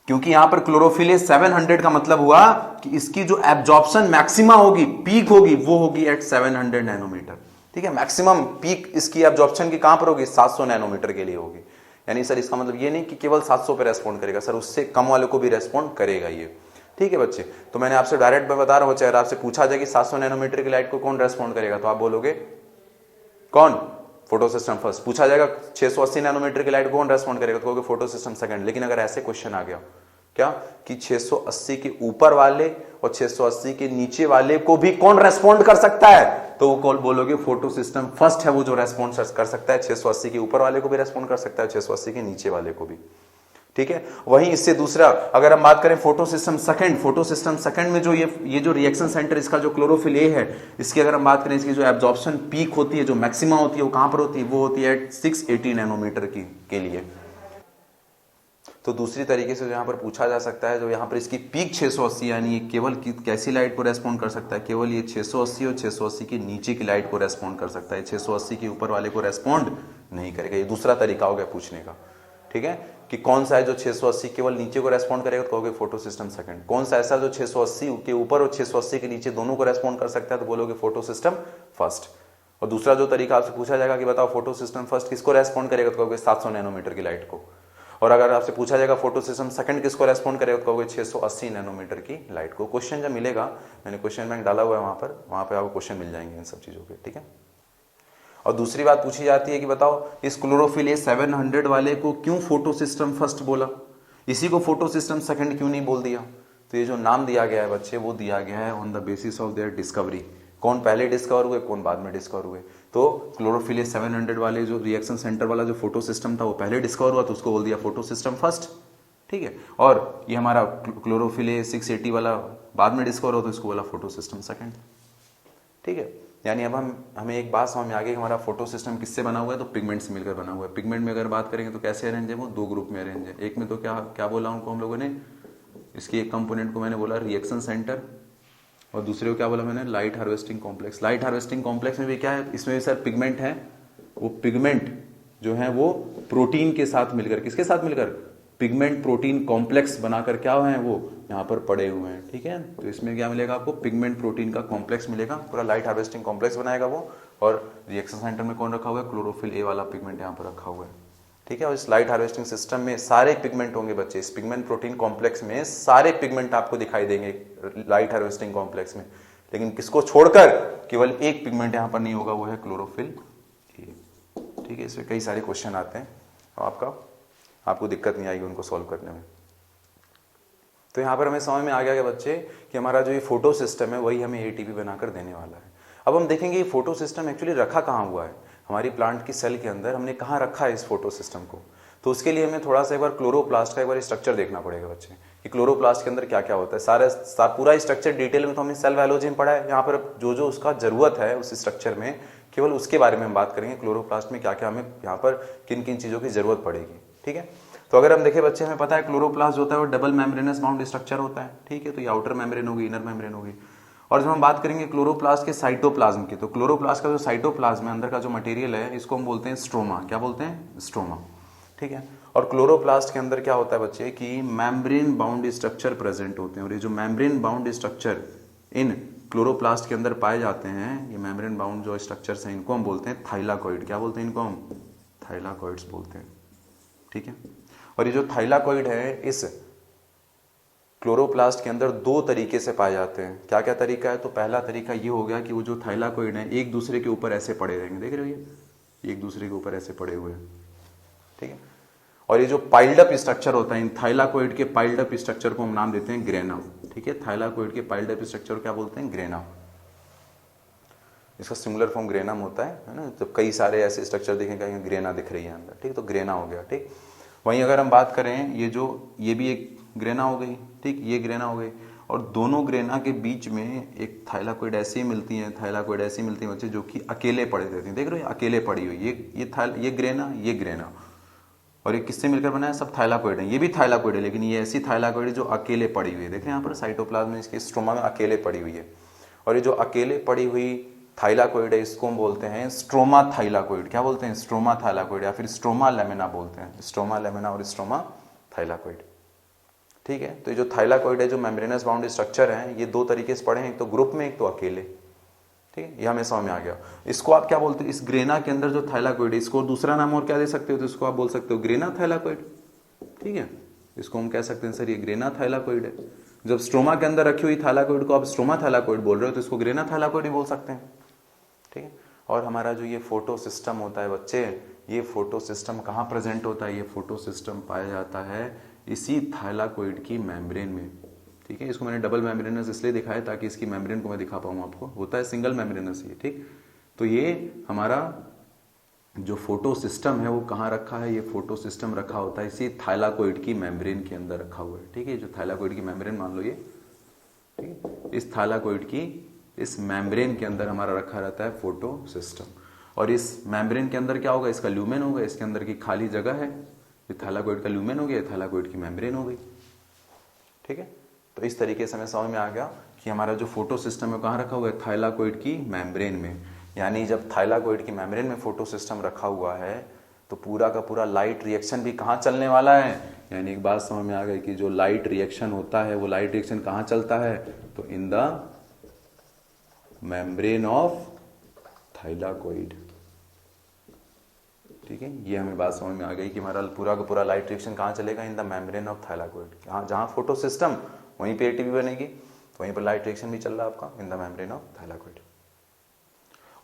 क्योंकि यहां पर क्लोरोफिल ए 700 का मतलब हुआ कि इसकी जो एब्जॉर्प्शन मैक्सिमा होगी, पीक होगी, वो होगी एट 700 नैनोमीटर, ठीक है। मैक्सिमम पीक इसकी एब्जॉर्प्शन की कहां पर होगी, 700 नैनोमीटर के लिए होगी। यानी सर इसका मतलब ये नहीं कि केवल 700 पे रेस्पॉन्ड करेगा, सर उससे कम वाले को भी रेस्पॉन्ड करेगा ये, ठीक है बच्चे। तो मैंने आपसे डायरेक्ट में बता रहा हूं, चाहे आपसे पूछा जाए कि 700 नैनोमीटर की लाइट को कौन रेस्पॉन्ड करेगा तो आप बोलोगे कौन, फोटो सिस्टम फर्स्ट। पूछा जाएगा 680 नैनोमीटर की लाइट को कौन रेस्पॉन्ड करेगा तो कहोगे फोटो सिस्टम सेकंड। लेकिन अगर ऐसे क्वेश्चन आ गया क्या कि 680 के ऊपर वाले और 680 के नीचे वाले को भी कौन रेस्पॉन्ड कर सकता है तो वो कॉल बोलोगे फोटो सिस्टम फर्स्ट है वो जो रेस्पॉन्ड कर सकता है, 680 के ऊपर वाले को भी रेस्पॉन्ड कर सकता है, 680 के नीचे वाले को भी, ठीक है। वहीं इससे दूसरा अगर हम बात करें photo system second, photo system second में जो ये जो रिएक्शन सेंटर इसका जो क्लोरोफिल ए है, इसकी अगर हम बात करें इसकी जो एब्जॉर्प्शन पीक होती है, जो मैक्सिमा होती है वो कहां पर होती है, वो होती है 680 नैनोमीटर के लिए। तो दूसरी तरीके से जो यहां पर पूछा जा सकता है, जो यहां पर इसकी पीक 680 यानी ये केवल कैसी लाइट को रेस्पॉन्ड कर सकता है, केवल ये 680 और 680 के नीचे की लाइट को रेस्पॉन्ड कर सकता है, 680 के ऊपर वाले को रेस्पॉन्ड नहीं करेगा। ये दूसरा तरीका हो गया पूछने का, ठीक है, कि कौन सा है जो 680 केवल नीचे को रेस्पॉन्ड करेगा तो कहोगे फोटो सिस्टम सेकंड। कौन सा ऐसा जो 680 के ऊपर और 680 के नीचे दोनों को रेस्पॉन्ड कर सकता है तो बोलोगे फोटो सिस्टम फर्स्ट। और दूसरा जो तरीका आपसे पूछा जाएगा कि बताओ फोटो सिस्टम फर्स्ट किसको रेस्पॉन्ड करेगा तो कहोगे 700 नैनोमीटर की लाइट को। और अगर आपसे पूछा जाएगा फोटो सिस्टम सेकंड किसको रेस्पॉन्ड करेगा तो कहोगे 680 नैनोमीटर की लाइट को। क्वेश्चन जब मिलेगा, मैंने क्वेश्चन बैंक डाला हुआ है वहां पर आपको क्वेश्चन मिल जाएंगे इन सब चीजों के, ठीक है। और दूसरी बात पूछी जाती है कि बताओ इस क्लोरोफिल ए 700 वाले को क्यों फोटो सिस्टम फर्स्ट बोला, इसी को फोटो सिस्टम सेकंड क्यों नहीं बोल दिया। तो ये जो नाम दिया गया है बच्चे वो दिया गया है on the basis of their discovery, कौन पहले डिस्कवर हुए कौन बाद में डिस्कवर हुए। तो क्लोरोफिल ए 700 वाले जो रिएक्शन सेंटर वाला जो फोटो सिस्टम था वो पहले डिस्कवर हुआ तो उसको बोल दिया फोटो सिस्टम फर्स्ट, ठीक है। और ये हमारा क्लोरोफिल ए 680 वाला बाद में डिस्कवर हुआ तो इसको बोला फोटो सिस्टम सेकंड, ठीक है। यानी अब हमें एक बात समझ में आ गई कि हमारा फोटो सिस्टम किससे बना हुआ है तो पिगमेंट से मिलकर बना हुआ है। पिगमेंट में अगर बात करेंगे तो कैसे अरेंज है, वो दो ग्रुप में अरेंज है। एक में तो क्या बोला उनको हम लोगों ने, इसकी एक कंपोनेंट को मैंने बोला रिएक्शन सेंटर और दूसरे को क्या बोला मैंने, light harvesting complex. Light harvesting complex में भी क्या है, इसमें भी सर पिगमेंट है, वो पिगमेंट जो है वो प्रोटीन के साथ मिलकर, किसके साथ मिलकर, पिगमेंट प्रोटीन कॉम्प्लेक्स बनाकर क्या हुए हैं वो यहाँ पर पड़े हुए हैं, ठीक है। तो इसमें क्या मिलेगा आपको, पिगमेंट प्रोटीन का कॉम्प्लेक्स मिलेगा, पूरा लाइट हार्वेस्टिंग कॉम्प्लेक्स बनाएगा वो। और रिएक्शन सेंटर में कौन रखा हुआ है, क्लोरोफिल ए वाला पिगमेंट यहाँ पर रखा हुआ है, ठीक है। और इस लाइट हार्वेस्टिंग सिस्टम में सारे पिगमेंट होंगे बच्चे, इस पिगमेंट प्रोटीन कॉम्प्लेक्स में सारे पिगमेंट आपको दिखाई देंगे लाइट हार्वेस्टिंग कॉम्प्लेक्स में। लेकिन किसको छोड़कर केवल एक पिगमेंट यहाँ पर नहीं होगा, वो है क्लोरोफिल ए, ठीक है। इसमें कई सारे क्वेश्चन आते हैं और आपको दिक्कत नहीं आएगी उनको सॉल्व करने में। तो यहाँ पर हमें समझ में आ गया बच्चे कि हमारा जो ये फोटो सिस्टम है वही हमें एटीपी बनाकर देने वाला है। अब हम देखेंगे ये फोटो सिस्टम एक्चुअली रखा कहाँ हुआ है, हमारी प्लांट की सेल के अंदर हमने कहाँ रखा है इस फोटो सिस्टम को। तो उसके लिए हमें थोड़ा सा एक बार क्लोरोप्लास्ट का एक बार स्ट्रक्चर देखना पड़ेगा बच्चे, कि क्लोरोप्लास्ट के अंदर क्या क्या होता है। पूरा स्ट्रक्चर डिटेल में तो हमने सेल बायोलॉजी में पढ़ा है, यहाँ पर जो उसका जरूरत है उस स्ट्रक्चर में केवल उसके बारे में हम बात करेंगे, क्लोरोप्लास्ट में क्या क्या हमें यहाँ पर किन किन चीज़ों की जरूरत पड़ेगी, ठीक है। तो अगर हम देखें बच्चे, हमें पता है क्लोरोप्लास्ट जो होता है वो डबल मेम्ब्रेनस बाउंड स्ट्रक्चर होता है, ठीक है। तो ये आउटर मेम्ब्रेन होगी, इनर मेम्ब्रेन होगी। और जब हम बात करेंगे क्लोरोप्लास्ट के साइटोप्लाज्म की, तो क्लोरोप्लास्ट का जो साइटोप्लाज्म है, अंदर का जो मटेरियल है, इसको हम बोलते हैं स्ट्रोमा। क्या बोलते हैं? स्ट्रोमा, ठीक है। और क्लोरोप्लास्ट के अंदर क्या होता है बच्चे कि मेम्ब्रेन बाउंड स्ट्रक्चर प्रेजेंट होते हैं, और ये जो membrane bound structure in chloroplast के अंदर पाए जाते हैं, ये मेम्ब्रेन बाउंड जो स्ट्रक्चर्स हैं, इनको हम बोलते हैं थाइलाकॉइड। क्या बोलते हैं इनको? हम थाइलाकॉइड्स बोलते हैं, ठीक है। और ये जो थाइलाकॉइड है, इस क्लोरोप्लास्ट के अंदर दो तरीके से पाए जाते हैं। क्या क्या तरीका है? तो पहला तरीका ये हो गया कि वो जो थाइलाकॉइड है एक दूसरे के ऊपर ऐसे पड़े रहेंगे, देख रहे हो ये एक दूसरे के ऊपर ऐसे पड़े हुए हैं, ठीक है। और ये जो पाइल्ड अप स्ट्रक्चर होता है, इन थाइलाकॉइड के पाइल्ड अप स्ट्रक्चर को हम नाम देते हैं ग्रेना, ठीक है। थाइलाकॉइड के पाइल्ड अप स्ट्रक्चर क्या बोलते हैं? ग्रेना। इसका सिंगुलर फॉर्म ग्रेनम होता है ना। तो कई सारे ऐसे स्ट्रक्चर दिखेंगे, ग्रेना दिख रही है अंदर, ठीक। तो ग्रेना हो गया, ठीक। वहीं अगर हम बात करें, ये भी एक ग्रेना हो गई, ठीक, ये ग्रेना हो गई। और दोनों ग्रेना के बीच में एक थाइलाकॉइड ऐसी मिलती है, थाइलाकॉइड ऐसी मिलती है बच्चे, जो कि अकेले पड़े रहती हैं, देख रहे हो अकेले पड़ी हुई, ये ग्रेना, ये ग्रेना। और ये किससे मिलकर बना है? सब थाइलाकॉइड है। ये भी थाइलाकॉइड है, लेकिन ये ऐसी थाइलाकॉइड है जो अकेले पड़ी हुई है, देख रहे हैं यहाँ पर साइटोप्लाज्म में, इसके स्ट्रोमा में अकेले पड़ी हुई है। और ये जो अकेले पड़ी हुई थाइलाकॉइड है, इसको हम बोलते हैं स्ट्रोमा थाइलाकॉइड। क्या बोलते हैं? स्ट्रोमा थाइलाकॉइड, या फिर स्ट्रोमा लेमिना बोलते हैं। स्ट्रोमा लेमिना और स्ट्रोमा थाइलाकॉइड, ठीक है। तो ये जो थाइलाकॉइड है, जो मेम्ब्रेनस बाउंड स्ट्रक्चर है, ये दो तरीके से पड़े हैं, एक तो ग्रुप में, एक तो अकेले, ठीक है। ये हमें समझ में आ गया। इसको आप क्या बोलते हैं? इस ग्रेना के अंदर जो थाइलाकॉइड है, इसको दूसरा नाम और क्या दे सकते हो? तो इसको आप बोल सकते हो ग्रेना थाइलाकॉइड, ठीक है। इसको हम कह सकते हैं सर ये ग्रेना थाइलाकॉइड है। जब स्ट्रोमा के अंदर रखी हुई थाइलाकॉइड को आप स्ट्रोमा थाइलाकॉइड बोल रहे हो, तो इसको ग्रेना थाइलाकॉइड ही बोल सकते हैं, ठीक है। और हमारा जो ये फोटो सिस्टम होता है बच्चे, ये फोटो सिस्टम कहाँ प्रेजेंट होता है? ये फोटो सिस्टम पाया जाता है इसी थाइलाकॉइड की मेम्ब्रेन में, ठीक है। इसको मैंने डबल मेम्ब्रेनस इसलिए दिखाया ताकि इसकी मेम्ब्रेन को मैं दिखा पाऊँ आपको। होता है सिंगल मेम्ब्रेनस ये, ठीक। तो ये हमारा जो फोटो सिस्टम है वो कहाँ रखा है? ये फोटो सिस्टम रखा होता है इसी थाइलाकॉइड की मेम्ब्रेन के अंदर रखा हुआ है, ठीक है। जो थाइलाकॉइड की मेम्ब्रेन मान लो ये, ठीक है, इस थाइलाकॉइड की इस मेम्ब्रेन के अंदर हमारा रखा रहता है फोटो सिस्टम। और इस मेम्ब्रेन के अंदर क्या होगा? इसका ल्यूमेन होगा, इसके अंदर की खाली जगह है, ये थाइलाकॉइड का ल्यूमेन हो गया, थाइलाकॉइड की मेम्ब्रेन हो गई, ठीक है। तो इस तरीके से हमें समझ में आ गया कि हमारा जो फोटो सिस्टम है कहाँ रखा हुआ है? थाइलाकॉइड की मेम्ब्रेन में। यानी जब थाइलाकॉइड की मेम्ब्रेन में फोटो सिस्टम रखा हुआ है, तो पूरा का पूरा लाइट रिएक्शन भी कहाँ चलने वाला है? यानी एक बात समझ में आ गई कि जो लाइट रिएक्शन होता है, वो लाइट रिएक्शन कहाँ चलता है? तो in the membrane of thylakoid, ठीक है। ये हमें बात समझ में आ गई कि हमारा पूरा का पूरा लाइट रिएक्शन कहाँ चलेगा? In the membrane of thylakoid. जहाँ फोटो सिस्टम, वहीं पे एटीपी बनेगी, तो वहीं पर लाइट रिएक्शन भी चल रहा है आपका in the membrane of thylakoid.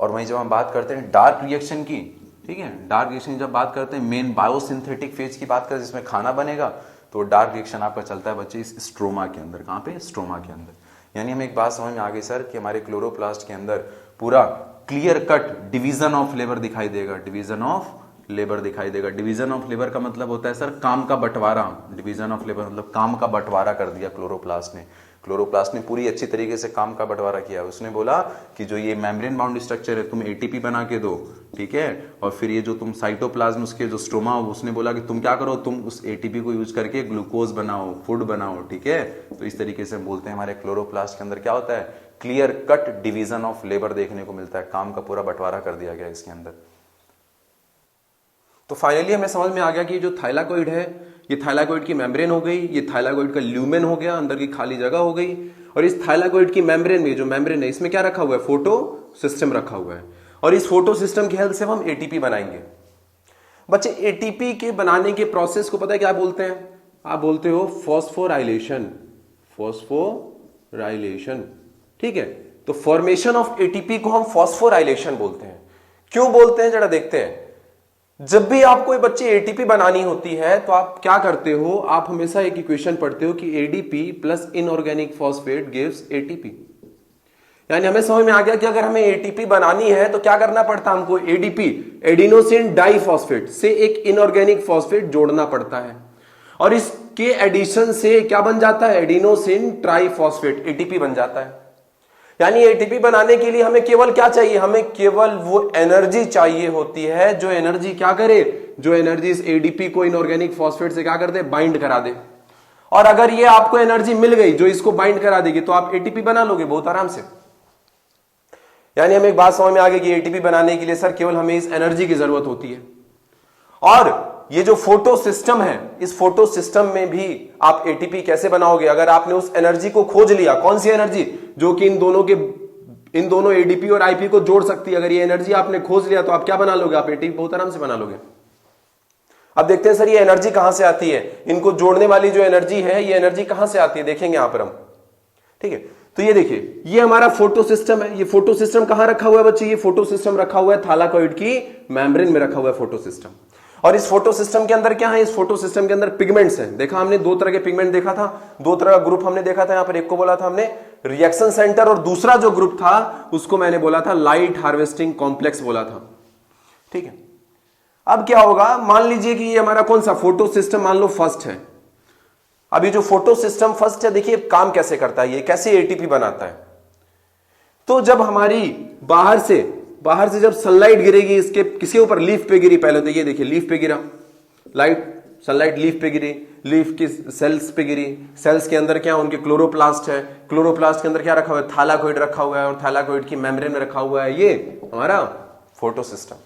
और वहीं जब हम बात करते हैं डार्क रिएक्शन की, ठीक है, डार्क रिएक्शन जब बात करते हैं, मेन बायोसिंथेटिक फेज की बात करें जिसमें खाना बनेगा, तो डार्क रिएक्शन आपका चलता है बच्चे इस स्ट्रोमा के अंदर। कहाँ पे? स्ट्रोमा के अंदर। यानी हमें एक बात समझ में आ गई सर कि हमारे क्लोरोप्लास्ट के अंदर पूरा clear cut division of labour दिखाई देगा, डिवीजन ऑफ लेबर दिखाई देगा। डिवीजन ऑफ लेबर का मतलब होता है सर काम का बंटवारा। डिवीजन ऑफ लेबर मतलब काम का बंटवारा कर दिया क्लोरोप्लास्ट ने। क्लोरोप्लास्ट ने पूरी अच्छी तरीके से काम का बंटवारा किया। उसने बोला कि जो ये मेम्ब्रेन बाउंड स्ट्रक्चर है तुम एटीपी बना के दो, ठीक है, और फिर ये जो तुम साइटोप्लाज्म उसके जो स्ट्रोमा, उसने बोला कि तुम क्या करो, तुम उस एटीपी को यूज करके ग्लूकोज बनाओ, फूड बनाओ, ठीक है। तो इस तरीके से हम बोलते हैं हमारे क्लोरोप्लास्ट के अंदर क्या होता है? Clear cut division of labour देखने को मिलता है। काम का पूरा बंटवारा कर दिया गया इसके अंदर। तो फाइनली हमें समझ में आ गया कि जो थाइलाकॉइड है, ये थाइलाकॉइड की मेम्ब्रेन हो गई, ये थाइलाकॉइड का ल्यूमेन हो गया, अंदर की खाली जगह हो गई। और इस थाइलाकॉइड की मेम्ब्रेन में, जो मेम्ब्रेन है, इसमें क्या रखा हुआ है? फोटो सिस्टम रखा हुआ है। और इस फोटो सिस्टम की हेल्प से हम एटीपी बनाएंगे। बच्चे एटीपी के बनाने के प्रोसेस को पता है क्या बोलते हैं? आप बोलते हो फॉस्फोराइलेशन। फॉस्फोराइलेशन, ठीक है। तो फॉर्मेशन ऑफ एटीपी को हम फॉस्फोराइलेशन बोलते हैं। क्यों बोलते हैं जरा देखते हैं। जब भी आपको बच्चे एटीपी बनानी होती है तो आप क्या करते हो? आप हमेशा एक इक्वेशन पढ़ते हो कि ADP plus inorganic phosphate gives ATP. यानी हमें समझ में आ गया कि अगर हमें एटीपी बनानी है तो क्या करना पड़ता है हमको? एडीपी, एडिनोसिन डाइफॉस्फेट से एक इनऑर्गेनिक फॉस्फेट जोड़ना पड़ता है, और इसके एडिशन से क्या बन जाता है? एडिनोसिन ट्राइफॉस्फेट, एटीपी बन जाता है। यानी एटीपी बनाने के लिए हमें केवल क्या चाहिए? हमें केवल वो एनर्जी चाहिए होती है जो एनर्जी क्या करे? जो एनर्जी इस एडीपी को इनऑर्गेनिक फॉस्फेट से क्या कर दे, बाइंड करा दे। और अगर ये आपको एनर्जी मिल गई जो इसको बाइंड करा देगी तो आप एटीपी बना लोगे बहुत आराम से। यानी हमें एक बात समझ में आ गई कि एटीपी बनाने के लिए सर केवल हमें इस एनर्जी की जरूरत होती है। और ये जो फोटो सिस्टम है, इस फोटो सिस्टम में भी आप एटीपी कैसे बनाओगे? अगर आपने उस एनर्जी को खोज लिया, कौन सी एनर्जी? जो कि इन दोनों एडीपी और आईपी को जोड़ सकती है। अगर ये एनर्जी आपने खोज लिया तो आप क्या बना लोगे? आप एटीपी बहुत आराम से बना लोगे। अब देखते हैं सर ये एनर्जी कहां से आती है, इनको जोड़ने वाली जो एनर्जी है ये एनर्जी कहां से आती है, देखेंगे यहां पर हम। ठीक है, तो ये देखिए ये हमारा फोटो सिस्टम है। ये फोटो सिस्टम कहां रखा हुआ है बच्चे? ये फोटो सिस्टम रखा हुआ है थालाकोइड की मेम्ब्रेन में रखा हुआ है फोटो सिस्टम। और इस फोटो सिस्टम के अंदर क्या है? इस फोटो सिस्टम के अंदर पिगमेंट्स हैं। देखा हमने दो तरह के पिगमेंट देखा था, दो तरह का ग्रुप हमने देखा था। यहां पर एक को बोला था हमने रिएक्शन सेंटर और दूसरा जो ग्रुप था उसको मैंने बोला था लाइट हार्वेस्टिंग कॉम्प्लेक्स बोला था। ठीक है, अब क्या होगा, मान लीजिए कि ये हमारा कौन सा फोटो सिस्टम मान लो फर्स्ट है। अभी जो फोटो सिस्टम फर्स्ट है, देखिए काम कैसे करता है, ये कैसे एटीपी बनाता है। तो जब हमारी बाहर से जब सनलाइट गिरेगी इसके किसी ऊपर, लीफ पे गिरी, पहले तो ये देखिए लीफ पे गिरा सनलाइट, लीफ पे गिरी, लीफ की सेल्स पे गिरी। सेल्स के अंदर क्या, उनके क्लोरोप्लास्ट है, क्लोरोप्लास्ट के अंदर क्या रखा हुआ है, थालाकोइड रखा हुआ है, और थालाकोइड की मेम्ब्रेन में रखा हुआ है ये हमारा फोटो सिस्टम।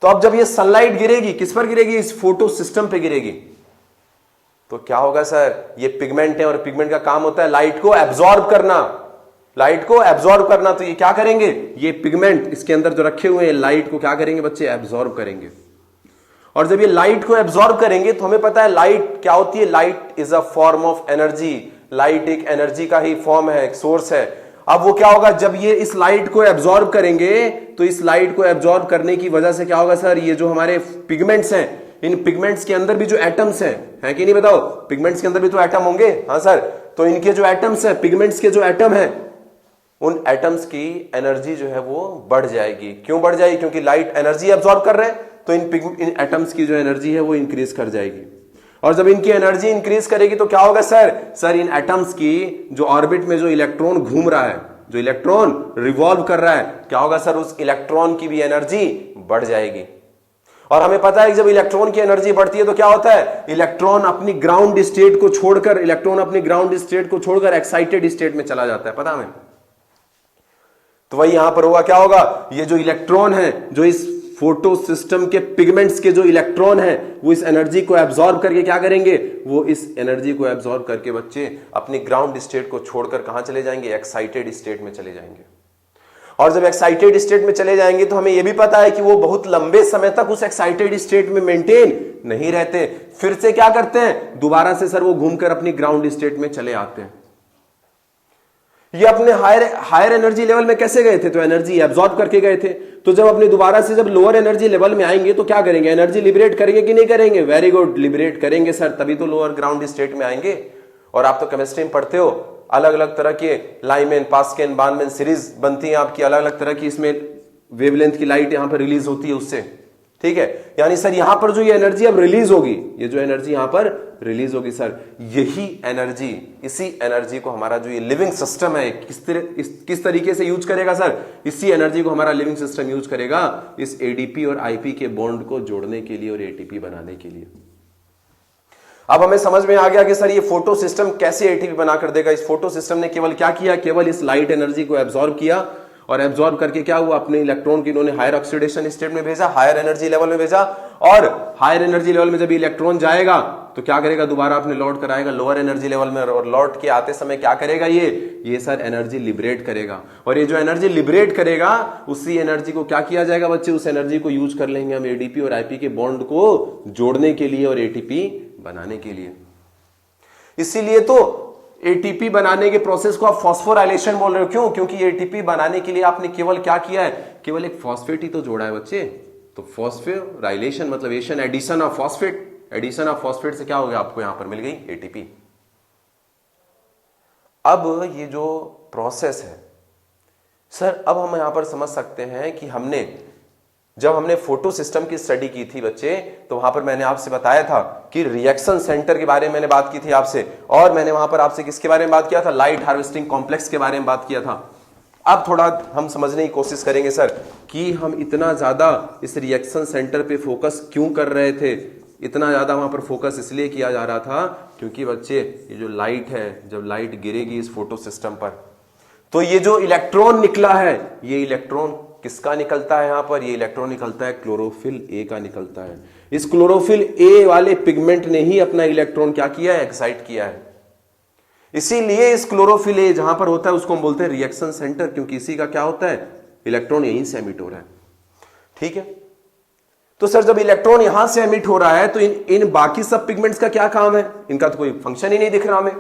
तो अब जब ये सनलाइट गिरेगी, किस पर गिरेगी? इस फोटो सिस्टम पे गिरेगी। तो क्या होगा सर, ये पिगमेंट है और पिगमेंट का काम होता है लाइट को एब्जॉर्ब करना, तो ये क्या करेंगे, ये पिगमेंट इसके अंदर जो रखे हुए हैं लाइट को क्या करेंगे बच्चे, एब्जॉर्ब करेंगे। और जब ये लाइट को एब्जॉर्ब करेंगे तो हमें पता है लाइट क्या होती है, light is a form of energy. Light एक एनर्जी का ही फॉर्म है, एक सोर्स है। अब वो क्या होगा, जब ये इस लाइट को एब्जॉर्ब करेंगे तो इस लाइट को एब्जॉर्ब करने की वजह से क्या होगा सर, ये जो हमारे पिगमेंट्स हैं, इन पिगमेंट्स के अंदर भी जो एटम्स हैं कि नहीं, बताओ, पिगमेंट्स के अंदर भी तो एटम होंगे। हाँ सर, तो इनके जो एटम्स हैं, पिगमेंट्स के जो एटम हैं, उन एटम्स की एनर्जी जो है वो बढ़ जाएगी। क्यों बढ़ जाएगी? क्योंकि लाइट एनर्जी एब्जॉर्ब कर रहे हैं, तो इन एटम्स की जो एनर्जी है वो इंक्रीज कर जाएगी। और जब इनकी एनर्जी इंक्रीज करेगी तो क्या होगा सर इन एटम्स की जो ऑर्बिट में जो इलेक्ट्रॉन घूम रहा है, जो इलेक्ट्रॉन रिवॉल्व कर रहा है, क्या होगा सर, उस इलेक्ट्रॉन की भी एनर्जी बढ़ जाएगी। और हमें पता है कि जब इलेक्ट्रॉन की एनर्जी बढ़ती है तो क्या होता है, इलेक्ट्रॉन अपनी ग्राउंड स्टेट को छोड़कर एक्साइटेड स्टेट में चला जाता है, पता हमें। तो वही यहां पर होगा, क्या होगा, ये जो इलेक्ट्रॉन है, जो इस फोटो सिस्टम के पिगमेंट्स के जो इलेक्ट्रॉन है, वो इस एनर्जी को एब्जॉर्ब करके क्या करेंगे, वो इस एनर्जी को एब्जॉर्ब करके बच्चे अपनी ग्राउंड स्टेट को छोड़कर कहां चले जाएंगे, एक्साइटेड स्टेट में चले जाएंगे। और जब एक्साइटेड स्टेट में चले जाएंगे तो हमें यह भी पता है कि वो बहुत लंबे समय तक उस एक्साइटेड स्टेट में मेंटेन नहीं रहते, फिर से क्या करते हैं, दोबारा से सर वो घूमकर अपनी ग्राउंड स्टेट में चले आते हैं। ये अपने हायर एनर्जी लेवल में कैसे गए थे, तो एनर्जी एब्जॉर्ब करके गए थे। तो जब अपने दोबारा से जब लोअर एनर्जी लेवल में आएंगे तो क्या करेंगे, एनर्जी लिबरेट करेंगे कि नहीं करेंगे? वेरी गुड, लिबरेट करेंगे सर, तभी तो लोअर ग्राउंड स्टेट में आएंगे। और आप तो केमिस्ट्री में पढ़ते हो, अलग अलग तरह के लाइमेन, पास्केन, बानमेन सीरीज बनती है आपकी, अलग अलग तरह की इसमें वेवलेंथ की लाइट यहां पर रिलीज होती है उससे। ठीक है, यानी सर यहां पर जो ये एनर्जी अब रिलीज होगी, ये जो एनर्जी यहां पर रिलीज होगी सर, यही एनर्जी, इसी एनर्जी को हमारा जो ये लिविंग सिस्टम है किस तरीके से यूज करेगा सर, इसी एनर्जी को हमारा लिविंग सिस्टम यूज करेगा इस एडीपी और आईपी के बॉन्ड को जोड़ने के लिए और एटीपी बनाने के लिए। अब हमें समझ में आ गया कि सर ये फोटो सिस्टम कैसे एटीपी बना कर देगा। इस फोटो सिस्टम ने केवल क्या किया, केवल इस लाइट एनर्जी को एब्जॉर्ब किया, और एब्जॉर्ब करके क्या हुआ, अपने इलेक्ट्रॉन की इन्होंने हायर ऑक्सीडेशन स्टेट में भेजा, हायर एनर्जी लेवल में भेजा। और हायर एनर्जी लेवल में जब इलेक्ट्रॉन जाएगा तो क्या करेगा, दोबारा अपने लौट कर आएगा लोअर एनर्जी लेवल में, और लौट के आते समय क्या करेगा, ये सर एनर्जी लिबरेट करेगा। और ये जो एनर्जी लिबरेट करेगा, उसी एनर्जी को क्या किया जाएगा बच्चे, उस एनर्जी को यूज कर लेंगे हम एडीपी और आईपी के बॉन्ड को जोड़ने के लिए और एटीपी बनाने के लिए। इसीलिए तो एटीपी बनाने के प्रोसेस को आप फॉस्फोराइलेशन बोल रहे हो। क्यों? क्योंकि एटीपी बनाने के लिए आपने केवल क्या किया है, केवल एक फॉस्फेट ही तो जोड़ा है बच्चे। तो फॉस्फोराइलेशन मतलब addition of phosphate, addition of phosphate से क्या हो गया, आपको यहां पर मिल गई एटीपी। अब ये जो प्रोसेस है सर, अब हम यहां पर समझ सकते हैं कि जब हमने फोटो सिस्टम की स्टडी की थी बच्चे, तो वहां पर मैंने आपसे बताया था कि रिएक्शन सेंटर के बारे में मैंने बात की थी आपसे, और मैंने वहां पर आपसे किसके बारे में बात किया था, लाइट हार्वेस्टिंग कॉम्प्लेक्स के बारे में बात किया था। अब थोड़ा हम समझने की कोशिश करेंगे सर कि हम इतना ज्यादा इस रिएक्शन सेंटर पे फोकस क्यों कर रहे थे। इतना ज्यादा वहां पर फोकस इसलिए किया जा रहा था क्योंकि बच्चे ये जो लाइट है, जब लाइट गिरेगी इस फोटो सिस्टम पर तो ये जो इलेक्ट्रॉन निकला है, ये इलेक्ट्रॉन किसका निकलता है? यहां पर ये इलेक्ट्रॉन निकलता है क्लोरोफिल ए का निकलता है। इस क्लोरोफिल ए वाले पिगमेंट ने ही अपना इलेक्ट्रॉन क्या किया है? एक्साइट किया है। इसीलिए इस क्लोरोफिल ए जहां पर होता है उसको हम बोलते हैं रिएक्शन सेंटर, क्योंकि इसी का क्या होता है? इलेक्ट्रॉन यहीं से एमिट हो रहा है। ठीक है, तो सर जब इलेक्ट्रॉन यहां से एमिट हो रहा है तो इन बाकी सब पिगमेंट्स का क्या काम है? इनका तो कोई फंक्शन ही नहीं दिख रहा हमें।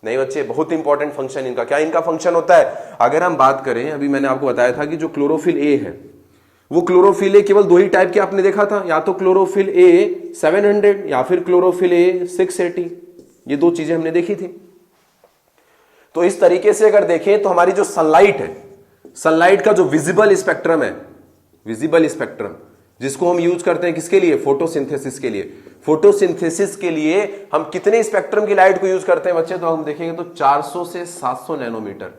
नहीं बच्चे, बहुत इंपॉर्टेंट फंक्शन इनका। क्या इनका फंक्शन होता है? अगर हम बात करें, अभी मैंने आपको बताया था कि जो क्लोरोफिल ए है वो क्लोरोफिल ए केवल दो ही टाइप के आपने देखा था, या तो क्लोरोफिल ए 700 या फिर क्लोरोफिल ए 680। ये दो चीजें हमने देखी थी। तो इस तरीके से अगर देखें तो हमारी जो सनलाइट है, सनलाइट का जो विजिबल स्पेक्ट्रम है, विजिबल स्पेक्ट्रम जिसको हम यूज करते हैं किसके लिए? फोटोसिंथेसिस के लिए। फोटोसिंथेसिस के लिए हम कितने स्पेक्ट्रम की लाइट को यूज करते हैं बच्चे? तो हम देखेंगे तो 400 से 700 नैनोमीटर,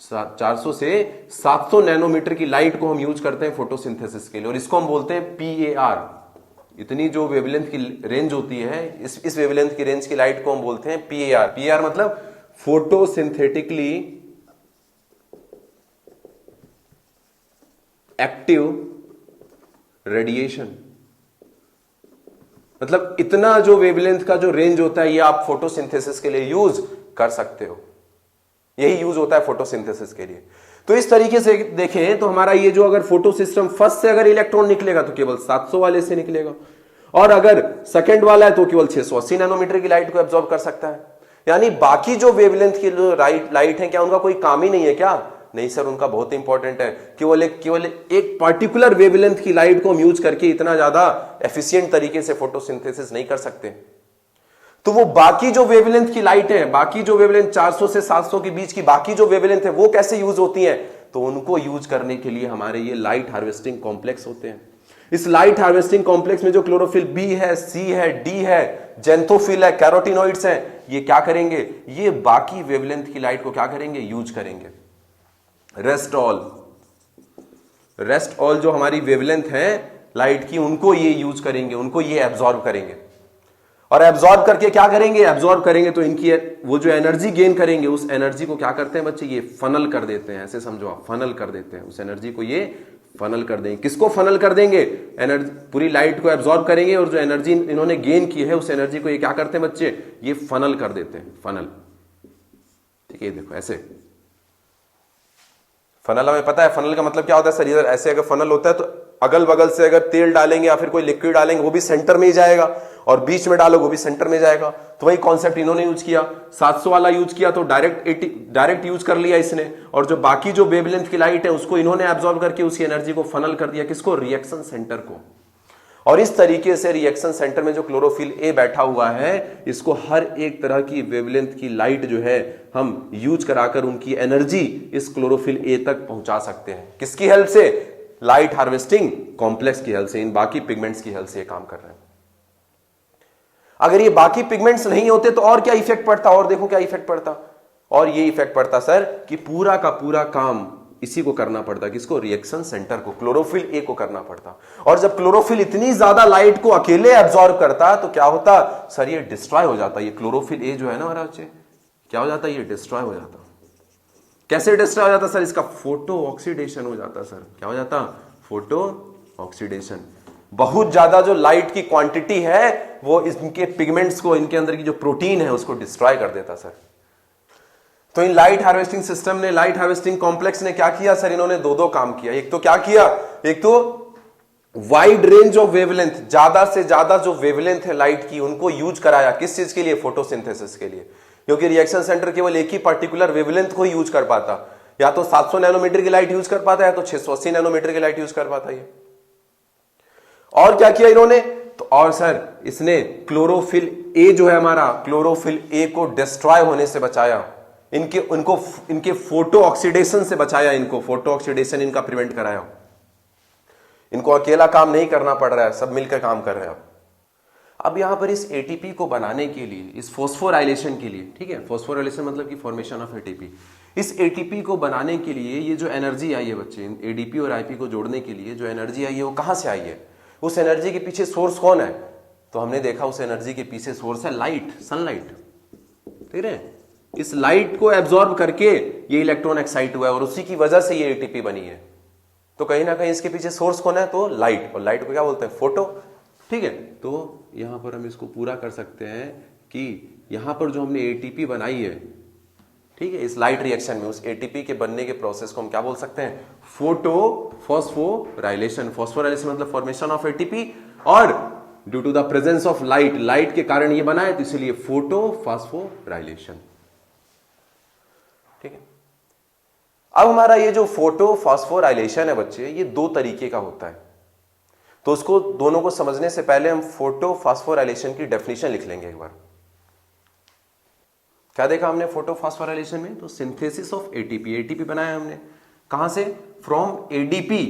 400 से 700 नैनोमीटर की लाइट को हम यूज करते हैं फोटोसिंथेसिस के लिए, और इसको हम बोलते हैं PAR। इतनी जो वेवलेंथ की रेंज होती है, इस वेवलेंथ की रेंज की लाइट को हम बोलते हैं PAR। PAR मतलब फोटोसिंथेटिकली एक्टिव रेडिएशन। मतलब इतना जो वेवलेंथ का जो रेंज होता है ये आप फोटोसिंथेसिस के लिए यूज कर सकते हो। यही यूज होता है फोटोसिंथेसिस के लिए। तो इस तरीके से देखें तो हमारा ये जो अगर फोटो सिस्टम फर्स्ट से अगर इलेक्ट्रॉन निकलेगा तो केवल 700 वाले से निकलेगा, और अगर सेकंड वाला है तो केवल 680 नैनोमीटर की लाइट को एब्जॉर्ब कर सकता है। यानी बाकी जो वेवलेंथ की जो लाइट है, क्या उनका कोई काम ही नहीं है क्या? नहीं सर, उनका बहुत इंपॉर्टेंट है। केवल एक पर्टिकुलर वेवलेंथ की लाइट को हम यूज करके इतना ज्यादा एफिशिएंट तरीके से फोटोसिंथेसिस नहीं कर सकते। तो वो बाकी जो वेवलेंथ की लाइट है, बाकी जो वेवलेंथ 400 से 700 के बीच की बाकी जो वेवलेंथ है वो कैसे यूज होती है? तो उनको यूज करने के लिए हमारे ये लाइट हार्वेस्टिंग कॉम्प्लेक्स होते हैं। इस लाइट हार्वेस्टिंग कॉम्प्लेक्स में जो क्लोरोफिल बी है, सी है, डी है, जेंथोफिल है, कैरोटिनॉइड्स हैं, ये क्या करेंगे? ये बाकी वेवलेंथ की लाइट को क्या करेंगे? यूज करेंगे। रेस्ट ऑल जो हमारी वेवलेंथ है लाइट की, उनको ये यूज करेंगे, उनको ये एब्जॉर्ब करेंगे। और एब्जॉर्ब करके क्या करेंगे? एब्जॉर्ब करेंगे तो इनकी वो जो एनर्जी गेन करेंगे, उस एनर्जी को क्या करते हैं बच्चे? ये फनल कर देते हैं। ऐसे समझो आप, फनल कर देते हैं उस एनर्जी को, ये फनल कर देंगे। किसको फनल कर देंगे? एनर्जी, पूरी लाइट को एब्जॉर्ब करेंगे और जो एनर्जी इन्होंने गेन की है उस एनर्जी को ये क्या करते हैं बच्चे? ये फनल कर देते हैं, फनल। ठीक है, देखो ऐसे फनल, हमें पता है फनल का मतलब क्या होता है सर? इधर ऐसे अगर फनल होता है तो अगल बगल से अगर तेल डालेंगे या फिर कोई लिक्विड डालेंगे वो भी सेंटर में ही जाएगा, और बीच में डालोगे वो भी सेंटर में जाएगा। तो वही कॉन्सेप्ट इन्होंने यूज किया। 700 वाला यूज किया तो डायरेक्ट यूज कर लिया इसने, और जो बाकी जो वेवलेंथ की लाइट है उसको इन्होंने एब्जॉर्ब करके उसकी एनर्जी को फनल कर दिया। किसको? रिएक्शन सेंटर को। और इस तरीके से रिएक्शन सेंटर में जो क्लोरोफिल ए बैठा हुआ है, इसको हर एक तरह की वेवलेंथ की लाइट जो है हम यूज कराकर उनकी एनर्जी इस क्लोरोफिल ए तक पहुंचा सकते हैं। किसकी हेल्प से? लाइट हार्वेस्टिंग कॉम्प्लेक्स की हेल्प से, इन बाकी पिगमेंट्स की हेल्प से ये काम कर रहे हैं। अगर ये बाकी पिगमेंट्स नहीं होते तो और क्या इफेक्ट पड़ता? और देखो क्या इफेक्ट पड़ता। और ये इफेक्ट पड़ता सर कि पूरा का पूरा काम इसी को करना पड़ता। किसको? रिएक्शन सेंटर को, क्लोरोफिल ए को करना पड़ता। और जब क्लोरोफिल इतनी ज्यादा लाइट को अकेले एब्जॉर्ब करता तो क्या होता सर? ये डिस्ट्रॉय हो जाता। ये क्लोरोफिल ए जो है ना हमारा बच्चे, क्या हो जाता? ये डिस्ट्रॉय हो जाता। कैसे डिस्ट्रॉय हो जाता सर? इसका फोटो ऑक्सीडेशन हो जाता सर। क्या हो जाता? Photo oxidation. बहुत ज्यादा जो लाइट की क्वांटिटी है वो इनके पिगमेंट्स को, इनके अंदर की जो प्रोटीन है उसको डिस्ट्रॉय कर देता सर। तो इन लाइट हार्वेस्टिंग सिस्टम ने, लाइट हार्वेस्टिंग कॉम्प्लेक्स ने क्या किया सर? इन्होंने दो काम किया। एक तो क्या किया? एक तो वाइड रेंज ऑफ वेवलेंथ, ज्यादा से ज्यादा जो वेवलेंथ है लाइट की उनको यूज कराया। किस चीज के लिए? फोटोसिंथेसिस के लिए। क्योंकि रिएक्शन सेंटर केवल एक ही पर्टिकुलर वेवलेंथ को यूज कर पाता, या तो 700 नैनोमीटर की लाइट यूज कर पाता है, या तो 680 नैनोमीटर की लाइट यूज कर पाता है। और क्या किया इन्होंने? तो और सर इसने क्लोरोफिल ए जो है हमारा, क्लोरोफिल ए को डिस्ट्रॉय होने से बचाया। इनके फोटो ऑक्सीडेशन से बचाया। इनको फोटो ऑक्सीडेशन इनका प्रिवेंट कराया। इनको अकेला काम नहीं करना पड़ रहा है, सब मिलकर काम कर रहे हैं। अब यहां पर इस एटीपी को बनाने के लिए, इस फॉस्फोराइलेशन के लिए, ठीक है, फॉस्फोराइलेशन मतलब कि फॉर्मेशन ऑफ एटीपी, इस एटीपी को बनाने के लिए ये जो एनर्जी आई है बच्चे, एडीपी और आईपी को जोड़ने के लिए जो एनर्जी आई है वो कहां से आई है? उस एनर्जी के पीछे सोर्स कौन है? तो हमने देखा उस एनर्जी के पीछे सोर्स है लाइट, सनलाइट, ठीक है। इस लाइट को एब्जॉर्ब करके ये इलेक्ट्रॉन एक्साइट हुआ है और उसी की वजह से ये एटीपी बनी है। तो कहीं ना कहीं इसके पीछे सोर्स कौन है? तो लाइट, और लाइट को क्या बोलते हैं? फोटो, ठीक है। तो यहां पर हम इसको पूरा कर सकते हैं कि यहां पर जो हमने एटीपी बनाई है, ठीक है, इस लाइट रिएक्शन में उस एटीपी के बनने के प्रोसेस को हम क्या बोल सकते हैं? Photo phosphorylation. फॉस्फोराइलेशन मतलब फॉर्मेशन ऑफ एटीपी, और due to the presence of light, light के कारण ये बना है तो इसलिए फोटो फॉस्फोराइलेशन, ठीक है। अब हमारा ये जो फोटो फॉस्फोराइलेशन है बच्चे, ये दो तरीके का होता है। तो उसको दोनों को समझने से पहले हम फोटो फॉस्फोराइलेशन की डेफिनेशन लिख लेंगे एक बार। क्या देखा हमने फोटो फॉस्फोराइलेशन में? तो सिंथेसिस ऑफ एटीपी, एटीपी बनाया हमने कहां से? From ADP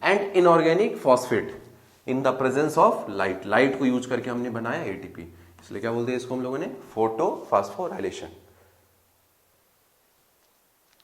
and inorganic phosphate in the presence of light. Light को यूज करके हमने बनाया एटीपी, इसलिए क्या बोलते हैं इसको हम लोगों ने? Photo phosphorylation.